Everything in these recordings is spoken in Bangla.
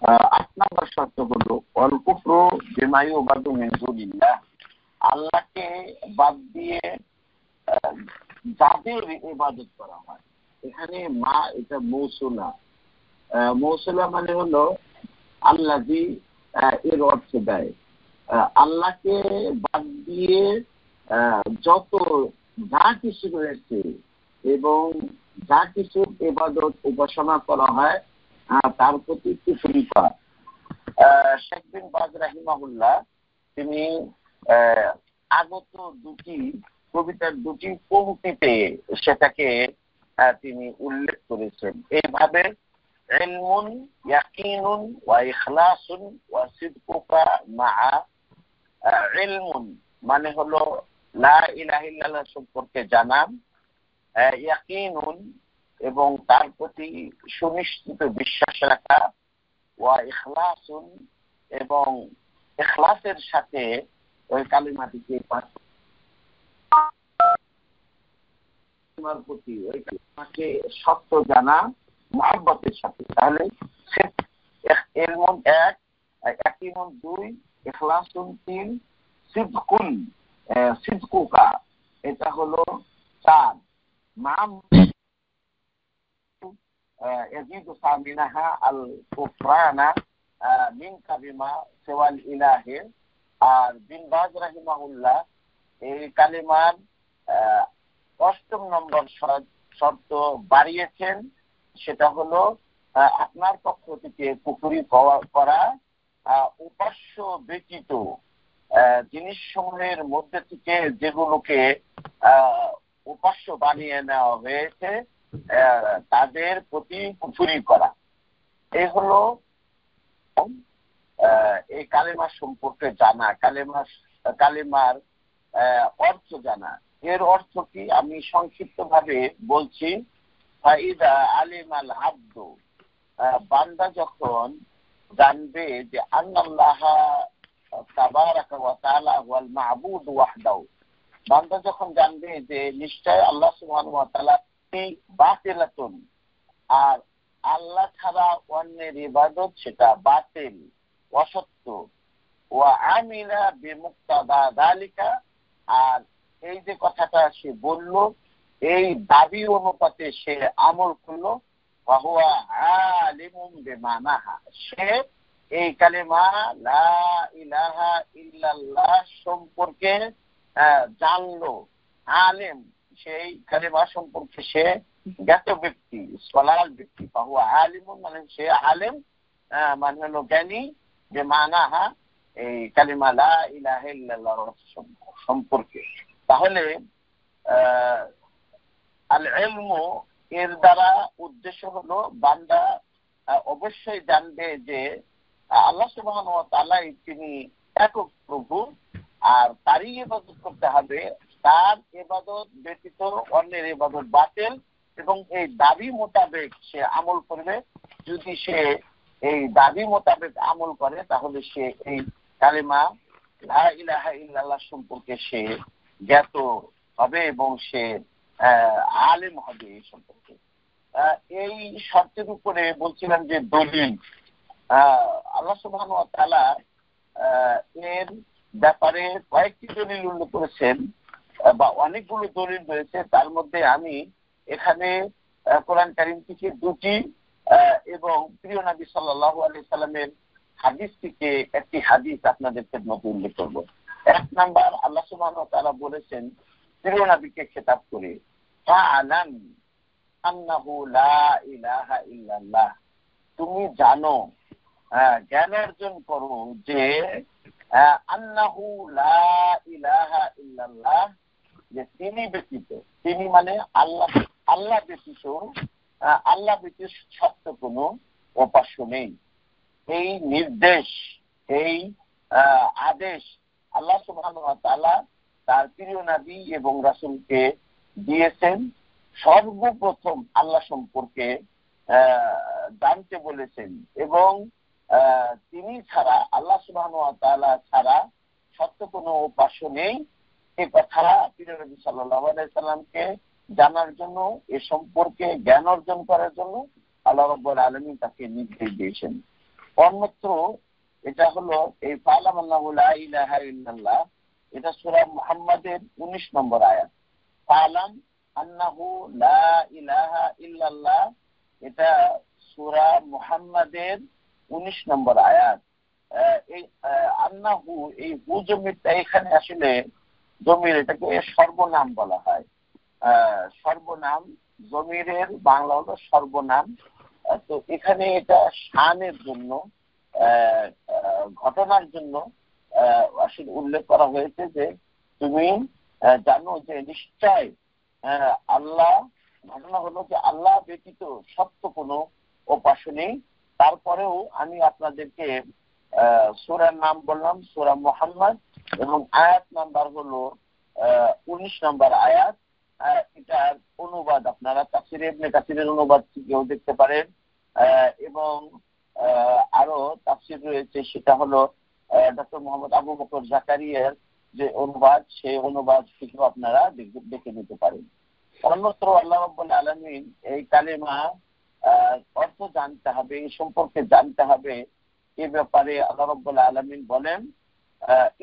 8 নম্বর শর্ত হলো অল কুফরু বিমা ইউবাদু মিন দুনিল্লাহ, আল্লাহকে বাদ দিয়ে যাদের ইবাদত করা হয়। এখানে মা এটা মৌসুলা, মৌসুলা মানে হলো আল্লাহি, এর অর্থ দেয় আল্লাহকে বাদ দিয়ে যত যা কিছু রয়েছে এবং যা কিছু ইবাদত উপাসনা করা হয় তার প্রতি কুফরি করা। শেখ বিন বাজ রাহিমাহুল্লাহ তিনি আগত দুটি কবিতার দুটি পংক্তিতে সেটাকে তিনি উল্লেখ করেছেন এইভাবে, ইলমুন ইয়াকিনুন ওয়া ইখলাসুন ওয়া সিদকুকা মা'a। ইলমুন মানে হলো লা ইলাহা ইল্লাল্লাহ সম্পর্কে জানা, ইয়াকিনুন এবং তার প্রতি সুনিশ্চিত বিশ্বাস রাখা, ওয়া ইখলাসুন এবং ইখলাসের সাথে ওই কালিমাটিকে প্রতি ওই কালিমাকে সত্য জানা মহব্বতের সাথে। তাহলে ইলমুন 1, ইয়াকিনুন 2, ইখলাসুন 3, সিদকুন সিদকুকা এটা হলো 4। মাম ইয়াজিদু সামিনাহা আল কুফরানা মিনকা বিমা সিওয়াল ইলাহি। আর বিন বাজ রাহিমাহুল্লাহ এই কালিমার 8 নম্বর শর্ত বাড়িয়েছেন, সেটা হলো আপনার পক্ষ থেকে কুফরি করা উপাস্য ব্যতীত জিনিসসমূহের মধ্যে থেকে যেগুলোকে উপাস্য বানিয়ে নেওয়া হয়েছে তাদের প্রতি কুফরি করা। এই হলো এই কালেমা সম্পর্কে জানা, কালেমার অর্থ জানা। এর অর্থ কি আমি সংক্ষিপ্ত ভাবে বলছি। ফাইদা আলিমাল আব্দু, বান্দা যখন জানবে যে আল্লাহ তাবারাকা ওয়া তাআলা ওয়াল মা'বুদ ওয়াহদাহু, বান্দা যখন জানবে যে নিশ্চয় আল্লাহ সুবহানাহু ওয়া তাআলা বাতিলাতুন, আর আল্লাহ ছাড়া অন্যের ইবাদত সেটা বাতিল অসত্য, ওয়া আমিলা বিমুক্তাদা যালিকা, আর এই যে কথাটা সে বলল এই দাবি অনুপাতে সে আমল করলো, ওয়া হুয়া আলিমুম বিমানাহা, সে এই কালেমা লা ইলাহা ইল্লাল্লাহ সম্পর্কে জানলো, আলেম সেই কালেমা সম্পর্কে সে জ্ঞাত ব্যক্তি, স্কলার ব্যক্তি। বাহু আলিমুন মানে সে আলেম, মানে হলো জ্ঞানী, যে মানাহা এই কালিমা লা ইলাহা ইল্লাল্লাহ সম্পর্কে। তাহলে আল ইলমু এর দ্বারা উদ্দেশ্য হলো বান্দা অবশ্যই জানবে যে আল্লাহ সুবহানাহু ওয়া তাআলা তিনি একক প্রভু, আর তারই ইবাদত করতে হবে, তার ইবাদত ব্যতীত অন্যের ইবাদত বাতিল, এবং এই দাবি মোতাবেক সে আমল করবে। যদি সে এই দাবি মোতাবেক আমল করে তাহলে সে এই কালিমা লা ইলাহা ইল্লাল্লাহ সম্পর্কে সে জ্ঞাত হবে এবং সে আলেম হবে এই সম্পর্কে। এই শর্তের উপরে বলছিলাম যে দলিল, আল্লাহ সুবহানাহু ওয়া তাআলা এর ব্যাপারে কয়েকটি দলিল উল্লেখ করেছেন বা অনেকগুলো দলিল রয়েছে। তার মধ্যে আমি এখানে কোরআন কারীম থেকে 2টি এবং প্রিয় নবী সাল্লাল্লাহু আলাইহি সাল্লামের হাদিস থেকে একটি হাদিস আপনাদের খেদমতে উল্লেখ করব। 1 নাম্বার, আল্লাহ সুবহানাহু ওয়া তাআলা বলেছেন প্রিয় নবীকে খেতাব করে, ফাআলাম আন্নাহু লা ইলাহা ইল্লাল্লাহ, তুমি জানো, জ্ঞান অর্জন করো যে আন্নাহু লা ইলাহা ইল্লাল্লাহ, যে তিনি ব্যতীত, তিনি মানে আল্লাহ, আল্লাহ ব্যতীত, আল্লাহ ব্যতীত সত্য কোনো উপাস্য নেই। এই নির্দেশ, এই আদেশ আল্লাহ সুবহানাহু ওয়া তাআলা তার প্রিয় নবী এবং রাসূলকে দিয়েছেন। সর্বপ্রথম আল্লাহ সম্পর্কে জানতে বলেছেন এবং তিনি ছাড়া, আল্লাহ সুবহানাহু ওয়া তাআলা ছাড়া সত্য কোনো উপাস্য নেই, এই কথা প্রিয় নবী সাল্লাল্লাহু আলাইহি সাল্লামকে জানার জন্য, এ সম্পর্কে জ্ঞান অর্জন করার জন্য আল্লাহ রাব্বুল আলামিন তাকে নির্দেশ দিয়েছেন। অন্যত্র এটা হলো এই ফালাম আল্লাহু লা ইলাহা ইল্লাল্লাহ, এটা সূরা মুহাম্মাদের 19 নম্বর আয়াত। ফালাম আন্নাহু লা ইলাহা ইল্লাল্লাহ, এটা সূরা মুহাম্মাদের 19 নম্বর আয়াত। এই আন্নাহু, এই হু জমিরটা এখানে আসলে জমির, এটাকে সর্বনাম বলা হয়। সর্বনাম, জমিরের বাংলা হলো সর্বনাম। তো এখানে এটা শানের জন্য, ঘটনার জন্য আসলে উল্লেখ করা হয়েছে যে তুমি জানো যে নিশ্চয় আল্লাহ, ঘটনা হলো যে আল্লাহ ব্যতীত সত্য কোনো উপাস্য নেই। তারপরেও আমি আপনাদেরকে সূরার নাম বললাম, সূরা মুহাম্মদ, এবং আয়াত নাম্বার হলো 19 নম্বর আয়াত। এটার অনুবাদ আপনারা তাফসীরে ইবনে কাসিরের অনুবাদ থেকেও দেখতে পারেন, এবং আরো তাফসীর রয়েছে, সেটা হলো ডক্টর মোহাম্মদ আবু বকর জাকারিয়ার যে অনুবাদ, সেই অনুবাদ থেকেও আপনারা দেখে নিতে পারেন। অন্যত্র আল্লাহ রাব্বুল আলামিন এই কালিমা অর্থ জানতে হবে, এই সম্পর্কে জানতে হবে, এ ব্যাপারে আল্লাহ রাব্বুল আলামিন বলেন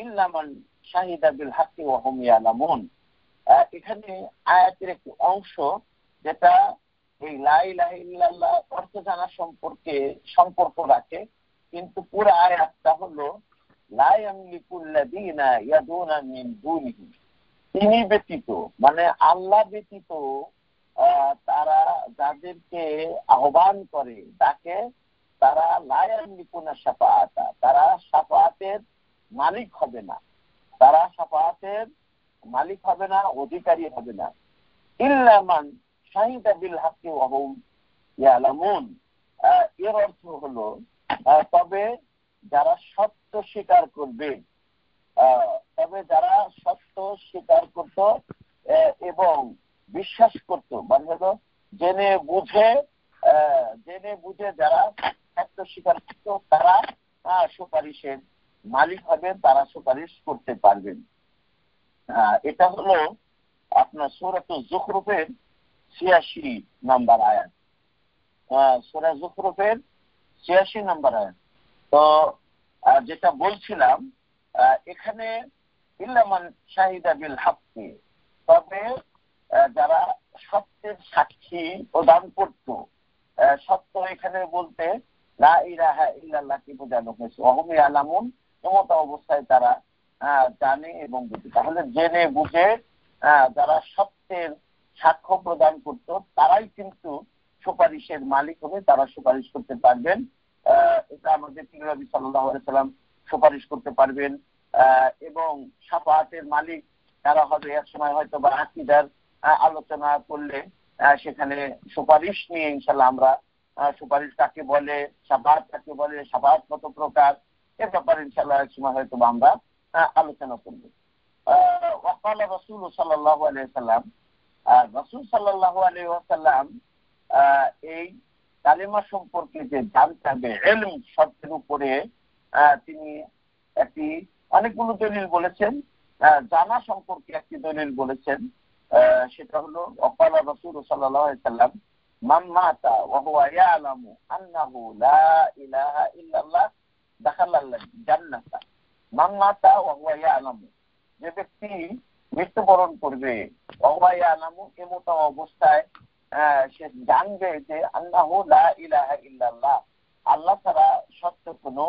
ইল্লা মান শাহিদা বিল হাক্কি ওয়া হুম ইয়ালামুন। এখানে আয়াতের একটি অংশ যেটা এই লা ইলাহা ইল্লাল্লাহ অর্থ জানা সম্পর্ক রাখে, কিন্তু পুরো আয়াতটা হলো লা ইয়ামলিকুল্লাযীনা ইয়াদুনা মিন দুনিহি, তিনি ব্যতীত মানে আল্লাহ ব্যতীত তারা যাদেরকে আহ্বান করে, তাকে তারা লা ইয়ামলিকুনা শাফাআতা, তারা শাফাআতের মালিক হবে না, তারা শাফাআতের মালিক হবে না, অধিকারী হবে না। ইল্লা মান শাহিদা বিল হাক্কি ওয়া হুম ইয়ালামুন, এর অর্থ হলো তবে যারা সত্য স্বীকার করবে, তবে যারা সত্য স্বীকার করত এবং বিশ্বাস করত, মানে হলো জেনে বুঝে যারা সত্য স্বীকার করত, তারা সুপারিশের মালিক হবেন, তারা সুপারিশ করতে পারবেন। এটা হলো আপনার সূরাতুজ যুখরুফের ৮৬ নম্বর আয়াত। সূরা যুখরুফের ৮৬ নম্বর আয়াত। তো যেটা বলছিলাম, এখানে ইল্লা মান শাহিদা বিল হাক্কি, তবে যারা সত্যের সাক্ষী প্রদান করত। সত্য এখানে বলতে লা ইলাহা ইল্লাল্লাহকে বোঝানো হয়েছে। ওয়া হুম ইয়ালামুন, এমত অবস্থায় তারা জানে এবং বুঝে। তাহলে জেনে বুঝে যারা সত্যের সাক্ষ্য প্রদান করত, তারাই কিন্তু সুপারিশের মালিক হবে, তারা সুপারিশ করতে পারবেন। এটা আমাদের প্রিয় নবী সাল্লাল্লাহু আলাইহি সাল্লাম সুপারিশ করতে পারবেন। এবং শাফাআতের মালিক তারা হবে। এক সময় হয়তো বা আকীদার আলোচনা করলে সেখানে সুপারিশ নিয়ে ইনশাআল্লাহ আমরা সুপারিশ কাকে বলে, শাফাআত কাকে বলে, শাফাআত কত প্রকার, এর ব্যাপারে ইনশাআল্লাহ এক সময় হয়তো বা আমরা আলোচনা করব। ওয়াকালা রাসূল সাল্লাল্লাহু আলাইহি ওয়াসাল্লাম, রাসূল সাল্লাল্লাহু আলাইহি ওয়াসাল্লাম এই কালিমা সম্পর্কে যে জানতে হবে, ইলম শব্দের উপরে তিনি একটি অনেকগুলো দলিল বলেছেন। জানা সম্পর্কে একটি দলিল বলেছেন, সেটা হলো ওয়াকালা রাসূল সাল্লাল্লাহু আলাইহি ওয়াসাল্লাম মান মাতা ওয়া হুয়া ইয়ালামু আন্নাহু লা ইলাহা ইল্লাল্লাহ দাখালাল জান্নাতা। মান মাতা ওয়া হুয়া ইয়ালামু, যে ব্যক্তি মৃত্যুবরণ করবে, ওয়া হুয়া ইয়ালামু, এমত অবস্থায় সে জানবে যে আল্লাহু লা ইলাহা ইল্লাল্লাহ, আল্লাহ ছাড়া সত্য কোনো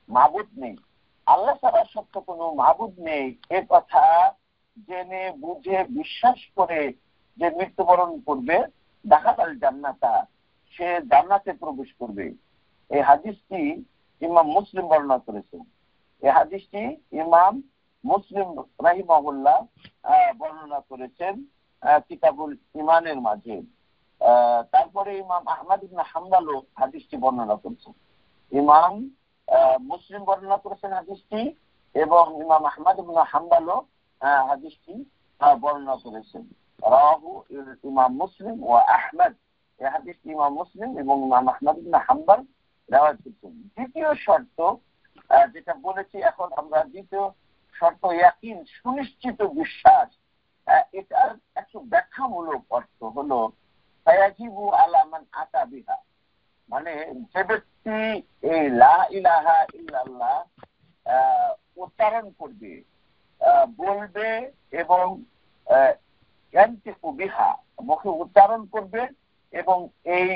মাবুদ নেই, আল্লাহ ছাড়া সত্য কোনো মাবুদ নেই, এ কথা জেনে বুঝে বিশ্বাস করে যে মৃত্যুবরণ করবে, দাখালাল জান্নাতা, সে জান্নাতে প্রবেশ করবে। এই হাদিসটি ইমাম মুসলিম বর্ণনা করেছেন। এই হাদিসটি ইমাম মুসলিম রাহিমাহুল্লাহ বর্ণনা করেছেন কিতাবুল ঈমানের মাঝে। তারপরে ইমাম আহমদ ইবনে হাম্বলও হাদিসটি বর্ণনা করেছেন। ইমাম মুসলিম বর্ণনা করেছেন হাদিসটি, এবং ইমাম আহমদ ইবনে হাম্বলও হাদিসটি বর্ণনা করেছেন। রাহু ইমাম মুসলিম ও আহমদ, এই হাদিসটি ইমাম মুসলিম এবং ইমাম আহমদ ইবনে হাম্বল রিওয়ায়াত করেছেন। দ্বিতীয় শর্ত যেটা বলেছি, এখন আমরা দ্বিতীয় শর্ত ইয়াকিন, সুনিশ্চিত বিশ্বাস, এটার একটু ব্যাখ্যামূলক অর্থ হলো ফায়াজিবু আলা মান আতা বিহা, মানে যে ব্যক্তি এই লা ইলাহা ইল্লাল্লাহ উচ্চারণ করবে, বলবে এবং বিহা মুখে উচ্চারণ করবে এবং এই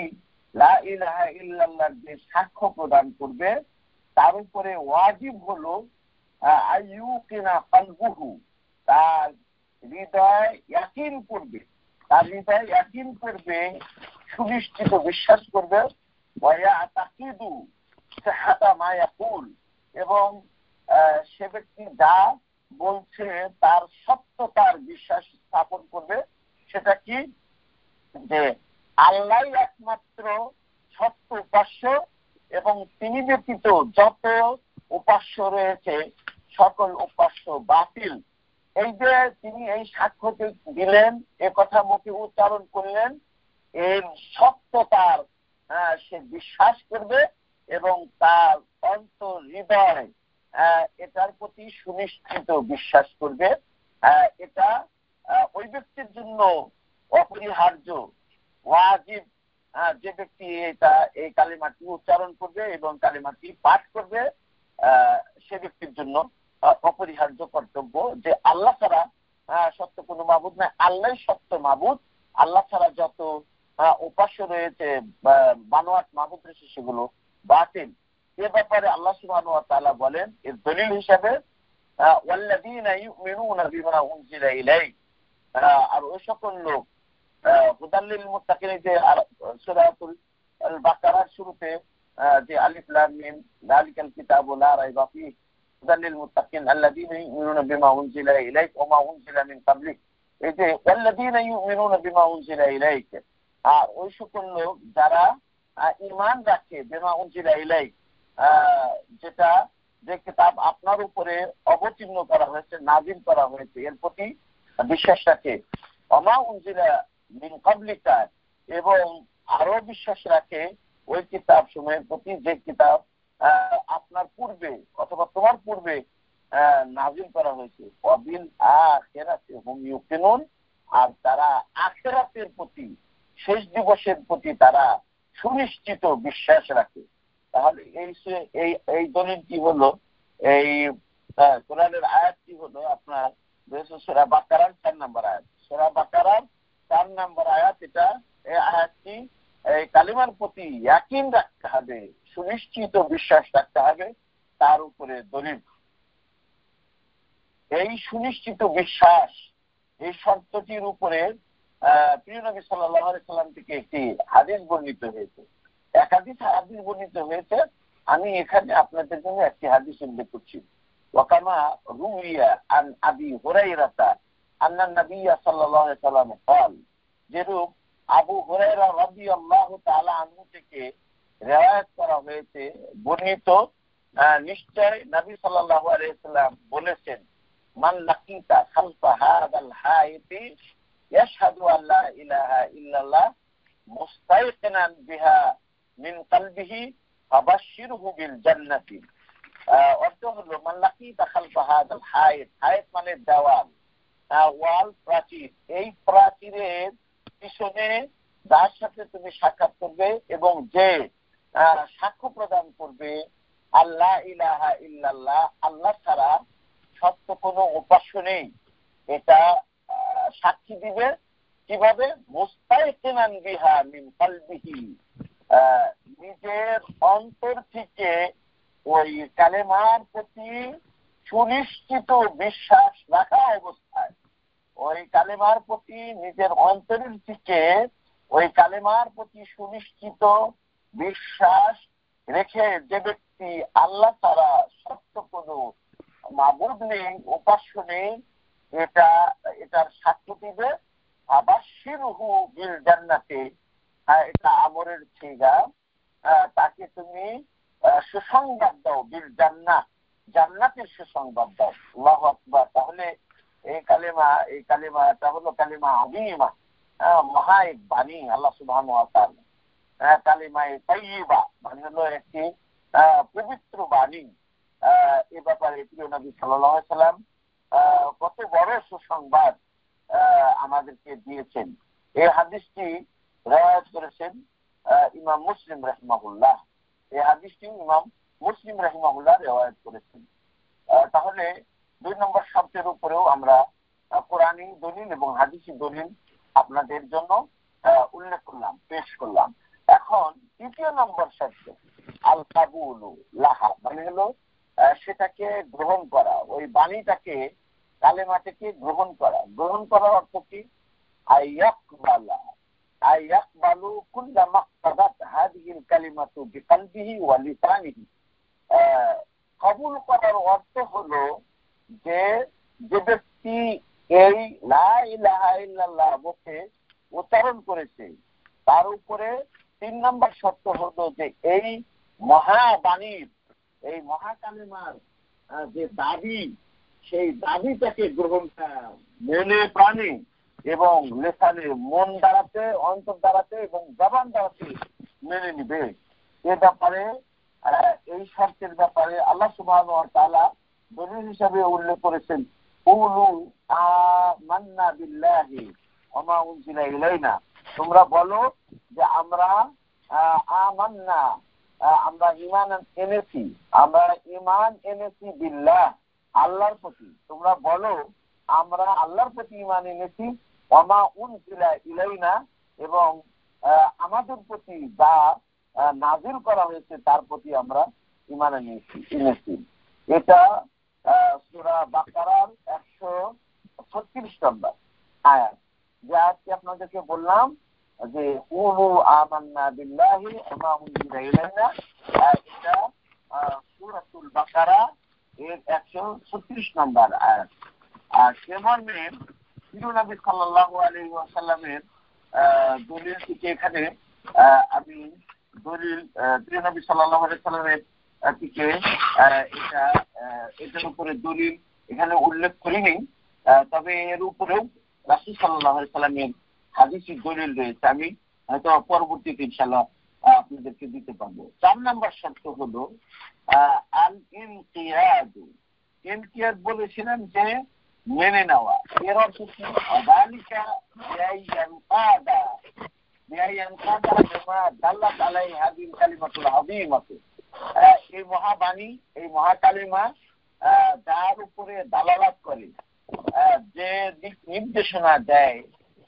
লা ইলাহা ইল্লাল্লাহর যে সাক্ষ্য প্রদান করবে, তার উপরে ওয়াজিব হলো আইয়ুকিনা কলবুহু, তার হৃদয় ইয়াকিন করবে, তার হৃদয় ইয়াকিন করবে, সুনিশ্চিত বিশ্বাস করবে, ওয়ায়াতাকিদু সিহাতা মা ইয়াকুল, এবং সে ব্যক্তি যা বলছে তার সত্যতার বিশ্বাস স্থাপন করবে। সেটা কি? যে আল্লাহ একমাত্র সত্য উপাস্য এবং তিনি ব্যতীত যত উপাস্য রয়েছে সকল উপাস্য বাতিল। এই যে তিনি এই সাক্ষ্য দিলেন, এ কথা মুখে উচ্চারণ করলেন, এর সত্যতার সে বিশ্বাস করবে এবং তার অন্তর হৃদয় এটার প্রতি সুনিশ্চিত বিশ্বাস করবে। এটা ওই ব্যক্তির জন্য অপরিহার্য, ওয়াজিব। যে ব্যক্তি এই কালিমাটি উচ্চারণ করবে এবং কালিমাটি পাঠ করবে, সে ব্যক্তির জন্য অপরিহার্য কর্তব্য যে আল্লাহ ছাড়া সত্য কোনো মাবুদ নাই, আল্লাহ সত্য মাবুদ। আল্লাহ ছাড়া যত উপাস্য রয়েছে, বানোয়াট মাবুদ রয়েছে, সেগুলো বাতিল। এ ব্যাপারে আল্লাহ সুবহানাহু ওয়া তাআলা বলেন এর দলিল হিসাবে ওয়াল্লাযীনা ইউমিনুনা বিমা উনজিলা ইলাইক, আর ওই সকল লোক হুদাল লিল মুত্তাকিন, যে সূরাতুল বাকারার শুরুতে যে আলিফ লাম মিম যালিকাল কিতাবু লা রাইবা ফীহি হুদাল লিল মুত্তাকিন আল্লাযীনা ইউমিনুনা বিমা উনজিলা ইলাইক ওয়া মা উনজিলা মিন ক্বাবলিক, এই যে ওয়াল্লাযীনা ইউমিনুনা বিমা উনজিলা ইলাইক, আর ওই সকল লোক যারা ঈমান রাখে বিমা উনজিলা ইলাইক, যেটা যে কিতাব আপনার উপরে অবতীর্ণ করা হয়েছে, নাযিল করা হয়েছে, এর প্রতি বিশ্বাস রাখে। ওমা উনজিলা মিন ক্বাবলিকা, এবং আরো বিশ্বাস রাখে ওই কিতাব সমূহের প্রতি যে কিতাব আপনার পূর্বে অথবা তোমার পূর্বে নাযিল করা হয়েছে। ওয়াবিল আখিরাতি হুম ইউকিনুন, আর তারা আখিরাতের প্রতি, শেষ দিবসের প্রতি তারা সুনিশ্চিত বিশ্বাস রাখে। তাহলে এই দলিলটি হলো, এই কোরআনের আয়াতটি হলো আপনার সূরা বাকারার 4 নম্বর আয়াত। সূরা বাকারার 4 নম্বর আয়াত। এটা এই আয়াতটি এই কালিমার প্রতি ইয়াকিন রাখতে হবে, সুনিশ্চিত বিশ্বাস রাখতে হবে, তার উপরে দলিল। এই সুনিশ্চিত বিশ্বাস, এই শর্তটির উপরে প্রিয় নবী সাল্লাল্লাহু আলাইহি সাল্লাম থেকে একটি হাদিস বর্ণিত হয়েছে, একাধিক হাদিস বর্ণিত হয়েছে। আমি এখানে আপনাদের জন্য একটি হাদিস উল্লেখ করছি। ওয়াকামা রুইয়া আন আবি হুরায়রা আন্না নবী সাল্লাল্লাহু আলাইহি সাল্লাম قال, যেরূপ আবু হুরায়রা রাদিয়াল্লাহু তাআলা আনহু থেকে রিওয়ায়াত করা হয়েছে, বর্ণিত, নিশ্চয় নবী সাল্লাল্লাহু আলাইহি সাল্লাম বলেছেন, মান লাকিতা খালফা হাদাল হাইতি ইয়াশহাদু আল্লা ইলাহা ইল্লাল্লাহ মুস্তাইকিনান বিহা মিন কলবিহি ফাবাশশিরহু বিল জান্নাতি। অর্থ হলো মান লাকিতা খালফা হাদাল হাইত, হাইত মানে দেওয়াল, ওয়াল, প্রাচীর। এই প্রাচীরের পিছনে যার সাথে তুমি সাক্ষাৎ করবে এবং যে সাক্ষ্য প্রদান করবে আল্লাহ ইলাহা ইল্লাল্লাহ, আল্লাহ ছাড়া সত্য কোনো উপাস্য নেই, এটা সাক্ষী দিবে। কিভাবে? মুস্তাইকিনান বিহা মিন কলবিহি, নিজের অন্তর থেকে ওই কালেমার প্রতি সুনিশ্চিত বিশ্বাস রাখা অবস্থায়, ওই কালেমার প্রতি নিজের অন্তরের থেকে ওই কালেমার প্রতি সুনিশ্চিত বিশ্বাস রেখে যে ব্যক্তি আল্লাহ ছাড়া সত্য কোনো মাবুদ নেই, উপাস্য নেই, এটার সাক্ষ্য দিবে। ফাবাশশিরহু বিল জান্নাতি, এটা আমরের সিগা, তাকে তুমি সুসংবাদ দাও, বিল জান্নাত, জান্নাতের সুসংবাদ দাও। আল্লাহু আকবার। তাহলে এই কালিমাটা হলো কালিমা আযীমা, মহা এক বাণী আল্লাহ সুবহানাহু ওয়া তাআলা। কালিমায়ে তাইয়্যিবা মানে হলো একটি পবিত্র বাণী। এ ব্যাপারে প্রিয় নবী সাল্লাল্লাহু আলাইহি সাল্লাম কত বড় সুসংবাদ আমাদেরকে দিয়েছেন। এই হাদিসটি রিওয়ায়াত করেছেন ইমাম মুসলিম রাহিমাহুল্লাহ। এই হাদিসটি ইমাম মুসলিম রাহিমাহুল্লাহ রিওয়ায়াত করেছেন। তাহলে 2 নম্বর শর্তের উপরেও আমরা কোরআনী দলিল এবং হাদিসি দলিল আপনাদের জন্য উল্লেখ করলাম, পেশ করলাম। এখন 3য় নম্বর শর্ত আল কাবুলু লাহা, মানে হলো সেটাকে গ্রহণ করা, ওই বাণীটাকে, কালেমাটাকে গ্রহণ করা। গ্রহণ করার অর্থ কি? আইয়াকবালু কুল্লা মাক্তাদাত হাদিহিল কালিমাতু বিকলবিহি ওয়া লিসানিহি। কবুল করার অর্থ হলো যে ব্যক্তি এই লা ইলাহা ইল্লাল্লাহ মুখে উচ্চারণ করেছে, তার উপরে 3 নম্বর শর্ত হলো যে এই মহাবাণীর, এই মহাকালেমার যে দাবি, সেই দাবিটাকে গ্রহণ মনে প্রাণে এবং লেসানে, মন দ্বারাতে, অন্তর দ্বারাতে এবং জবান দ্বারাতে মেনে নিবে। এ ব্যাপারে, এই শর্তের ব্যাপারে আল্লাহ সুবহানাহু ওয়া তাআলা দলিল হিসাবে উল্লেখ করেছেন, কুলু আমান্না বিল্লাহি ওয়া মা উনজিলা ইলাইনা। তোমরা বলো যে আমরা আমান্না, আমরা ঈমান এনেছি, আমরা ঈমান এনেছি বিল্লাহ, আল্লাহর প্রতি। তোমরা বলো আমরা আল্লাহর প্রতি ঈমান এনেছি, ওয়া মা উনজিলা ইলাইনা, এবং আমাদের প্রতি যা নাযিল করা হয়েছে তার প্রতি আমরা ঈমান এনেছি। এটা সূরা বাকারার 136 নম্বর আয়াত, যা আজকে আপনাদেরকে বললাম যে কুলু আমান্না বিল্লাহি ওয়া মা উনজিলা ইলাইনা। এটা সূরাতুল বাকারা এর 136 নম্বর আয়াত। আর সে মর্মে নবী সাল্লাল্লাহু আলাইহি ওয়াসাল্লামের দলিল থেকে এখানে আমি দলিল নবী সাল্লাল্লাহু আলাইহি ওয়াসাল্লামের থেকে এটার উপরে দলিল এখানে উল্লেখ করিনি, তবে এর উপরেও রাসূল সাল্লাল্লাহু আলাইহি ওয়াসাল্লামের হাদিসি দলিল রয়েছে। আমি হয়তো পরবর্তীতে ইনশাআল্লাহ আপনাদেরকে দিতে পারবো। 4 নম্বর শর্ত হলো আল ইনকিয়াদ। ইনকিয়াদ বলেছিলাম যে মেনে নেওয়া। এর অর্থ কি? যালিকা বিআইয়ানকাদা বিমা দাল্লাত আলাইহি হাদিল কালিমাতুল আযীমাতু। এই মহাবাণী, এই মহাকালিমা যার উপরে দালালাত করে, যে দিক নির্দেশনা দেয়,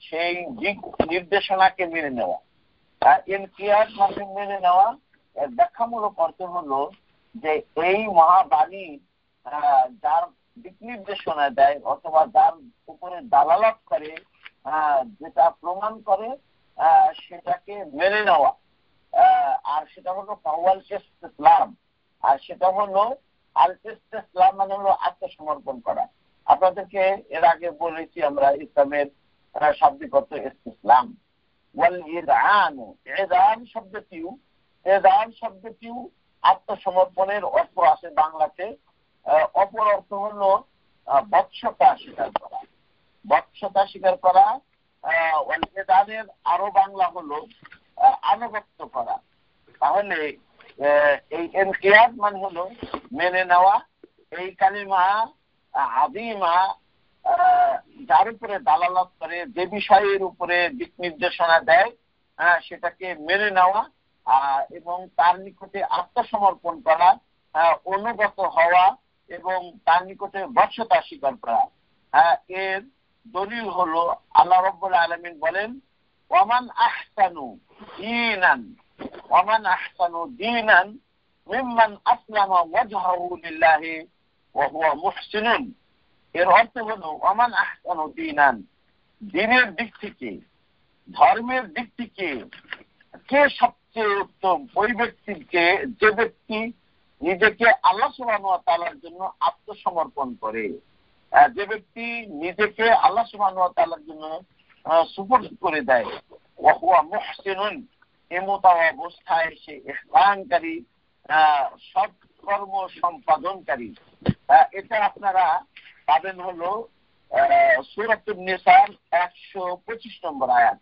সেই দিক নির্দেশনাকে মেনে নেওয়া। ইনকিয়াদ মানে মেনে নেওয়া। এর ব্যাখ্যামূলক অর্থ হলো যে এই মহাবাণী যার দিক নির্দেশনা দেয় অথবা যার উপরে দালালাত করে, যেটা প্রমাণ করে, সেটাকে মেনে নেওয়া। আর সেটা হলো ফাওয়াল ইসলাম। আর সেটা হলো আল ইসলাম, মানে হলো আত্মসমর্পণ করা। আপনাদেরকে এর আগে বলেছি আমরা ইসলামের শাব্দিক অর্থ ইসলাম। ওয়াল ইযআন, ইযআন শব্দটিও আত্মসমর্পণের অর্থ আছে বাংলাতে। অপর অর্থ হলো বৎসতা স্বীকার করা। বৎসতা স্বীকার করা। ওয়াল ইযআনের আরো বাংলা হলো আনুগত্য করা। তাহলে এই ইনকিয়াদ মানে হলো মেনে নেওয়া। এই কালিমা আযীমা যার উপরে দালালাত করে, যে বিষয়ের উপরে দিক নির্দেশনা দেয়, সেটাকে মেনে নেওয়া এবং তার নিকটে আত্মসমর্পণ করা, অনুগত হওয়া এবং তার নিকটে বৎসতা স্বীকার করা। এর দলিল হলো আল্লাহ রাব্বুল আলামিন বলেন, ওয়ামান আহসানু দীনান মিম্মান আসলামা ওয়াজহাহু লিল্লাহি ওয়া হুয়া মুহসিনুন। এর অর্থ হলো ওয়ামান আহসানু দীনান, দ্বীনের দিক থেকে, ধর্মের দিক থেকে কে সবচেয়ে উত্তম? ওই ব্যক্তিকে, যে ব্যক্তি নিজেকে আল্লাহ সুবহানাহু ওয়া তাআলার জন্য আত্মসমর্পণ করে, যে ব্যক্তি নিজেকে আল্লাহ সুবহানাহু ওয়া তাআলার জন্য সুপর্দ করে দেয়। ওয়া হুয়া মুহসিনুন, এমত অবস্থায় সে ইহসানকারী, সৎ কর্ম সম্পাদনকারী। এটা আপনারা পাবেন হলো সূরাতুন নিসার 125 নম্বর আয়াত।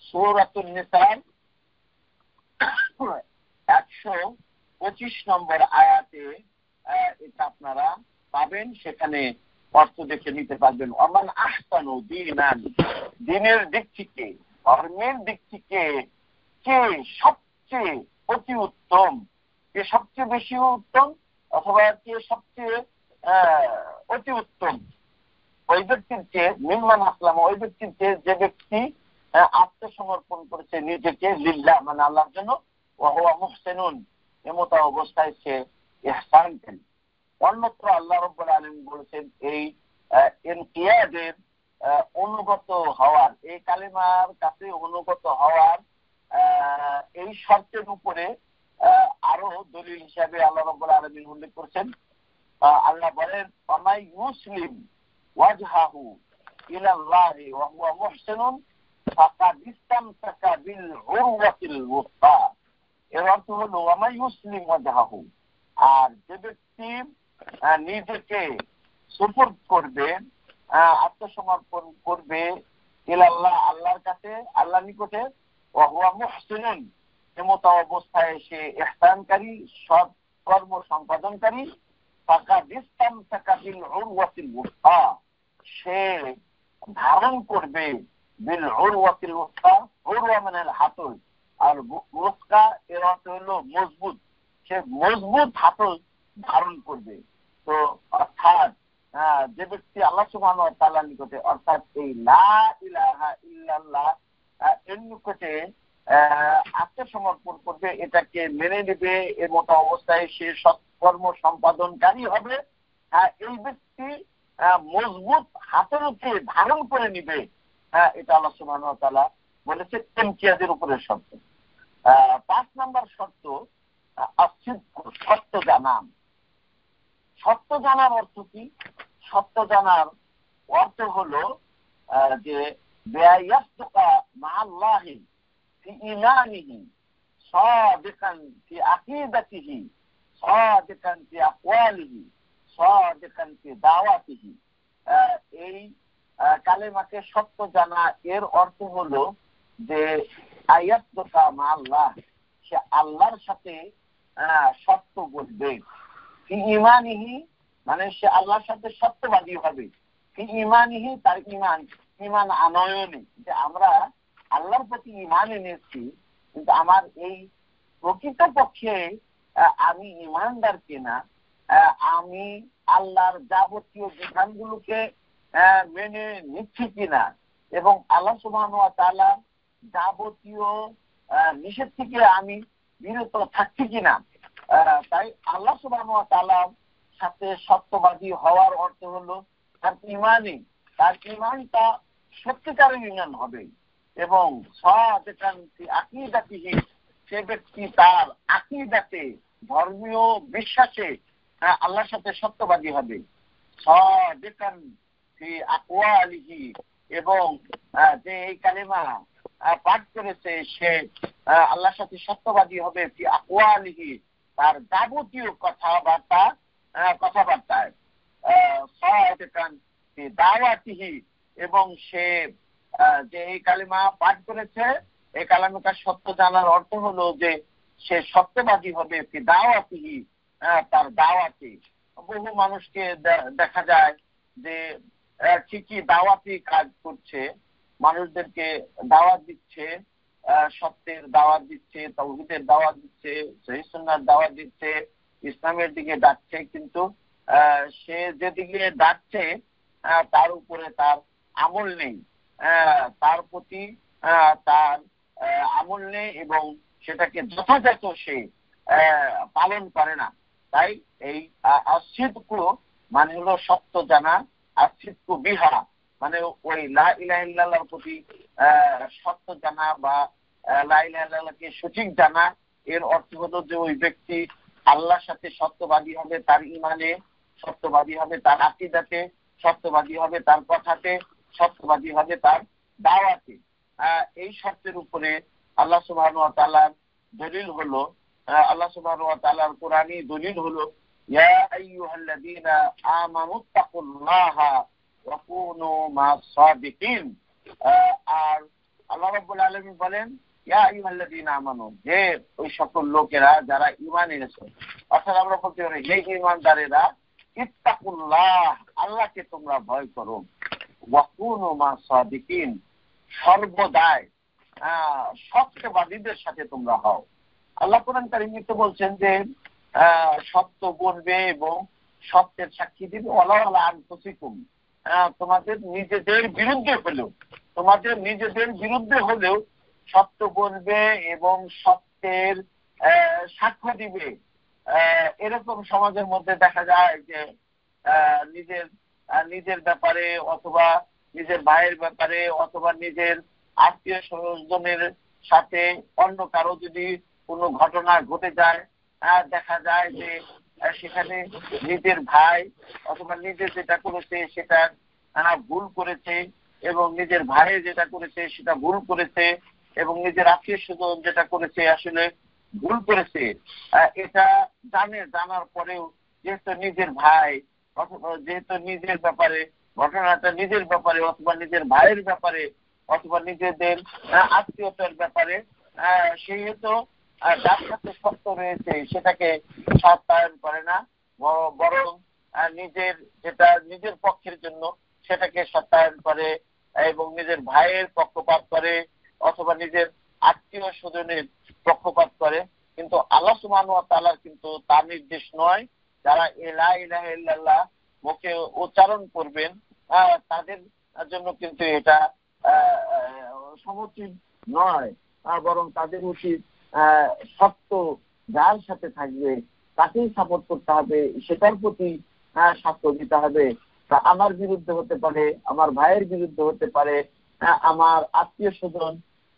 সূরাতুন নিসার 125 নম্বর আয়াতে এটা আপনারা পাবেন। সেখানে অর্থ দেখে নিতে পারবেন। ওয়ামান আহসানু দীনান, দ্বীনের দিক থেকে, ধর্মের দিক থেকে কে সবচেয়ে অতি উত্তম, কে সবচেয়ে বেশি উত্তম, অথবা কে সবচেয়ে অতি উত্তম, ওই ব্যক্তির চেয়ে মিম্মান আসলাম, ওই ব্যক্তির চেয়ে যে ব্যক্তি আত্মসমর্পণ করেছে নিজেকে লিল্লাহ মানে আল্লাহর জন্য, ওয়া হুয়া মুহসিনুন, এমত অবস্থায় সে ইহসানকারী। অন্যত্র আল্লাহ রাব্বুল আলামিন বলেছেন এই ইনকিয়াদের অনুগত হওয়ার, এই কালিমার কাছে অনুগত হওয়ার এই শর্তের উপরে আরো দলিল হিসাবে আল্লাহ রাব্বুল আলামিন উল্লেখ করেছেন। আল্লাহ বলেন ফামাই মুসলিম ওয়াজহাহু ইলাল্লাহি ওয়া হুয়া মুহসিনুন ফাকাদ ইসতামসাকা বিল উরওয়াতিল ওয়াসা। এর অর্থ হলো ফামাই মুসলিম ওয়াজহাহু, আর যে ব্যক্তি নিজেকে সুপর্দ করবে, আত্মসমর্পণ করবে ইলাল্লাহ আল্লাহর কাছে, আল্লাহর নিকটে, ওয়া হুয়া মুহসিনুন এমত অবস্থায় সে ইহসানকারী, সৎ কর্ম সম্পাদনকারী, ফাকাদ ইসতামসাকা বিল উরওয়াতিল ওয়াসা, সে ধারণ করবে বিল উরওয়াতিল ওয়াসা, উরওয়া মানে হাতল, আর ওয়াসকা এর অর্থ হলো মজবুত, সে মজবুত হাতল ধারণ করবে। তো অর্থাৎ যে ব্যক্তি আল্লাহ সুবহানাহু ওয়া তাআলার নিকটে, অর্থাৎ এই লা ইলাহা ইল্লাল্লাহ এর নিকটে আত্মসমর্পণ করবে, এটাকে মেনে নেবে, এর মতো অবস্থায় সে সৎকর্ম সম্পাদনকারী হবে, এই ব্যক্তি মজবুত হাতেরকে ধারণ করে নিবে। এটা আল্লাহ সুবহানাহু ওয়া তাআলা বলেছে ইনকিয়াদের উপরে শর্ত। 5 নম্বর শর্ত আসিদক, সত্য জানা। সত্য জানার অর্থ কি? সত্য জানার অর্থ হলো যে বিয়ায়াসদুকা মাআল্লাহি ফি ঈমানিহি, সাদিকান ফি আকীদাতিহি, সাদিকান ফি আকওয়ালিহি, সাদিকান ফি দাওয়াতিহি। এই কালেমাকে সত্য জানা এর অর্থ হলো যে আয়াসদুকা মাআল্লাহ, সে আল্লাহর সাথে সত্য বলবে। ফি ঈমানিহি মানে সে আল্লাহর সাথে সত্যবাদী হবে। ফি ঈমানিহি তার ঈমান আনয়নে, যে আমরা আল্লাহর প্রতি ঈমান এনেছি, কিন্তু আমার এই প্রকৃতপক্ষে আমি ঈমানদার কিনা, আমি আল্লাহর যাবতীয় বিধানগুলোকে মেনে নিচ্ছি কিনা, এবং আল্লাহ সুবহানাহু ওয়া তাআলা যাবতীয় নিষেধ থেকে আমি বিরত থাকছি কিনা। তাই আল্লাহ সুবহানাহু ওয়া তাআলার সাথে সত্যবাদী হওয়ার অর্থ হলো তার ঈমানই, তার ঈমানটা সত্যিকারের ঈমান হবে, এবং সাদিকান ফি আকীদাতিহি, সে ব্যক্তি তার আকীদাতে, ধর্মীয় বিশ্বাসে আল্লাহর সাথে সত্যবাদী হবে। সাদিকান ফি আকওয়ালিহি, এবং যে এই কালেমা পাঠ করেছে সে আল্লাহর সাথে সত্যবাদী হবে ফি আকওয়ালিহি, তার যাবতীয় কথাবার্তায়। সাদিকান ফি দাওয়াতিহি, এবং সে যে এই কালেমা পাঠ করেছে, এই কালেমাটা সত্য জানার অর্থ হলো যে সে সত্যবাদী হবে ফি দাওয়াতিহি, তার দাওয়াতে। বহু মানুষকে দেখা যায় যে ঠিকই দাওয়াতি কাজ করছে, মানুষদেরকে দাওয়াত দিচ্ছে, সত্যের দাওয়াত দিচ্ছে, তাওহীদের দাওয়াত দিচ্ছে, সহিহ সুন্নাহর দাওয়াত দিচ্ছে, ইসলামের দিকে ডাকছে, কিন্তু সে যেদিকে ডাকছে তার উপরে তার আমল নেই, তার প্রতি তার আমল নেই, এবং সেটাকে যথাযথ সে পালন করে না। তাই এই আসিদকু মানে হলো সত্য জানা, আসিদকু বিহা মানে ওই লা ইলাহা ইল্লাল্লাহর প্রতি সত্য জানা বা লা ইলাহা ইল্লাল্লাহকে সঠিক জানা। এর অর্থ হলো যে ওই ব্যক্তি আল্লাহর সাথে সত্যবাদী হবে, তার ঈমানে সত্যবাদী হবে, তার আকীদাতে সত্যবাদী হবে, তার কথাতে সত্যবাদী হবে, তার দাওয়াতে। এই শর্তের উপরে আল্লাহ সুবহানাহু ওয়া তাআলার দলিল হলো, আল্লাহ সুবহানাহু ওয়া তাআলার কোরআনী দলিল হলো ইয়া আইয়ুহাল্লাযীনা আমানুত্তাকুল্লাহা ওয়া কুনু মা'আস সাদিকিন। আর আল্লাহ রাব্বুল আলামিন বলেন ইয়া আইয়ুহাল্লাযীনা আমানু, যে ওই সকল লোকেরা যারা ঈমান এনেছে, অর্থাৎ আমরা বলতে পারি হে ঈমানদারেরা, ইত্তাকুল্লাহ, আল্লাহকে তোমরা ভয় করো, ওয়া কুনু মা'আস সাদিকিন, সর্বদাই সত্যবাদীদের সাথে তোমরা হও। আল্লাহ কোরআন কারীমে বলছেন যে সত্য বলবে এবং সত্যের সাক্ষী দিবে, ওয়ালা ওয়ালা আনফুসিকুম, তোমাদের নিজেদের বিরুদ্ধে হলেও সত্য বলবে এবং সত্যের সাক্ষ্য দিবে। এরকম সমাজের মধ্যে দেখা যায় যে নিজের ব্যাপারে অথবা নিজের ভাইয়ের ব্যাপারে অথবা নিজের আত্মীয় স্বজনের সাথে অন্য কারো যদি কোনো ঘটনা ঘটে যায়, দেখা যায় যে সেখানে নিজের ভাই অথবা নিজে যেটা করেছে সেটা ভুল করেছে এবং নিজের ভাই যেটা করেছে সেটা ভুল করেছে এবং নিজের আত্মীয় স্বজন যেটা করেছে আসলে ভুল করেছে। এটা জানার পরেও যেহেতু নিজের ভাই অথবা যেহেতু নিজের ব্যাপারে ঘটনাটা নিজের ব্যাপারে অথবা নিজের ভাইয়ের ব্যাপারে অথবা নিজেদের আত্মীয়তার ব্যাপারে, সেহেতু যার সাথে সত্য রয়েছে সেটাকে সত্যায়ন করে না, বরং নিজের পক্ষের জন্য সেটাকে সত্যায়ন করে এবং নিজের ভাইয়ের পক্ষপাত করে অথবা নিজের আত্মীয় স্বজনের পক্ষপাত করে। কিন্তু আল্লাহ সুবহানাহু ওয়া তাআলার কিন্তু তার নির্দেশ নয়। যারা লা ইলাহা ইল্লাল্লাহ মুখে উচ্চারণ করবেন তাদের জন্য কিন্তু এটা সমুচিত নয়, বরং তাদের উচিত সত্য যার সাথে থাকবে তাকেই সাপোর্ট করতে হবে, সেটার প্রতি সাক্ষ্য দিতে হবে। তা আমার বিরুদ্ধে হতে পারে, আমার ভাইয়ের বিরুদ্ধে হতে পারে, আমার আত্মীয় স্বজন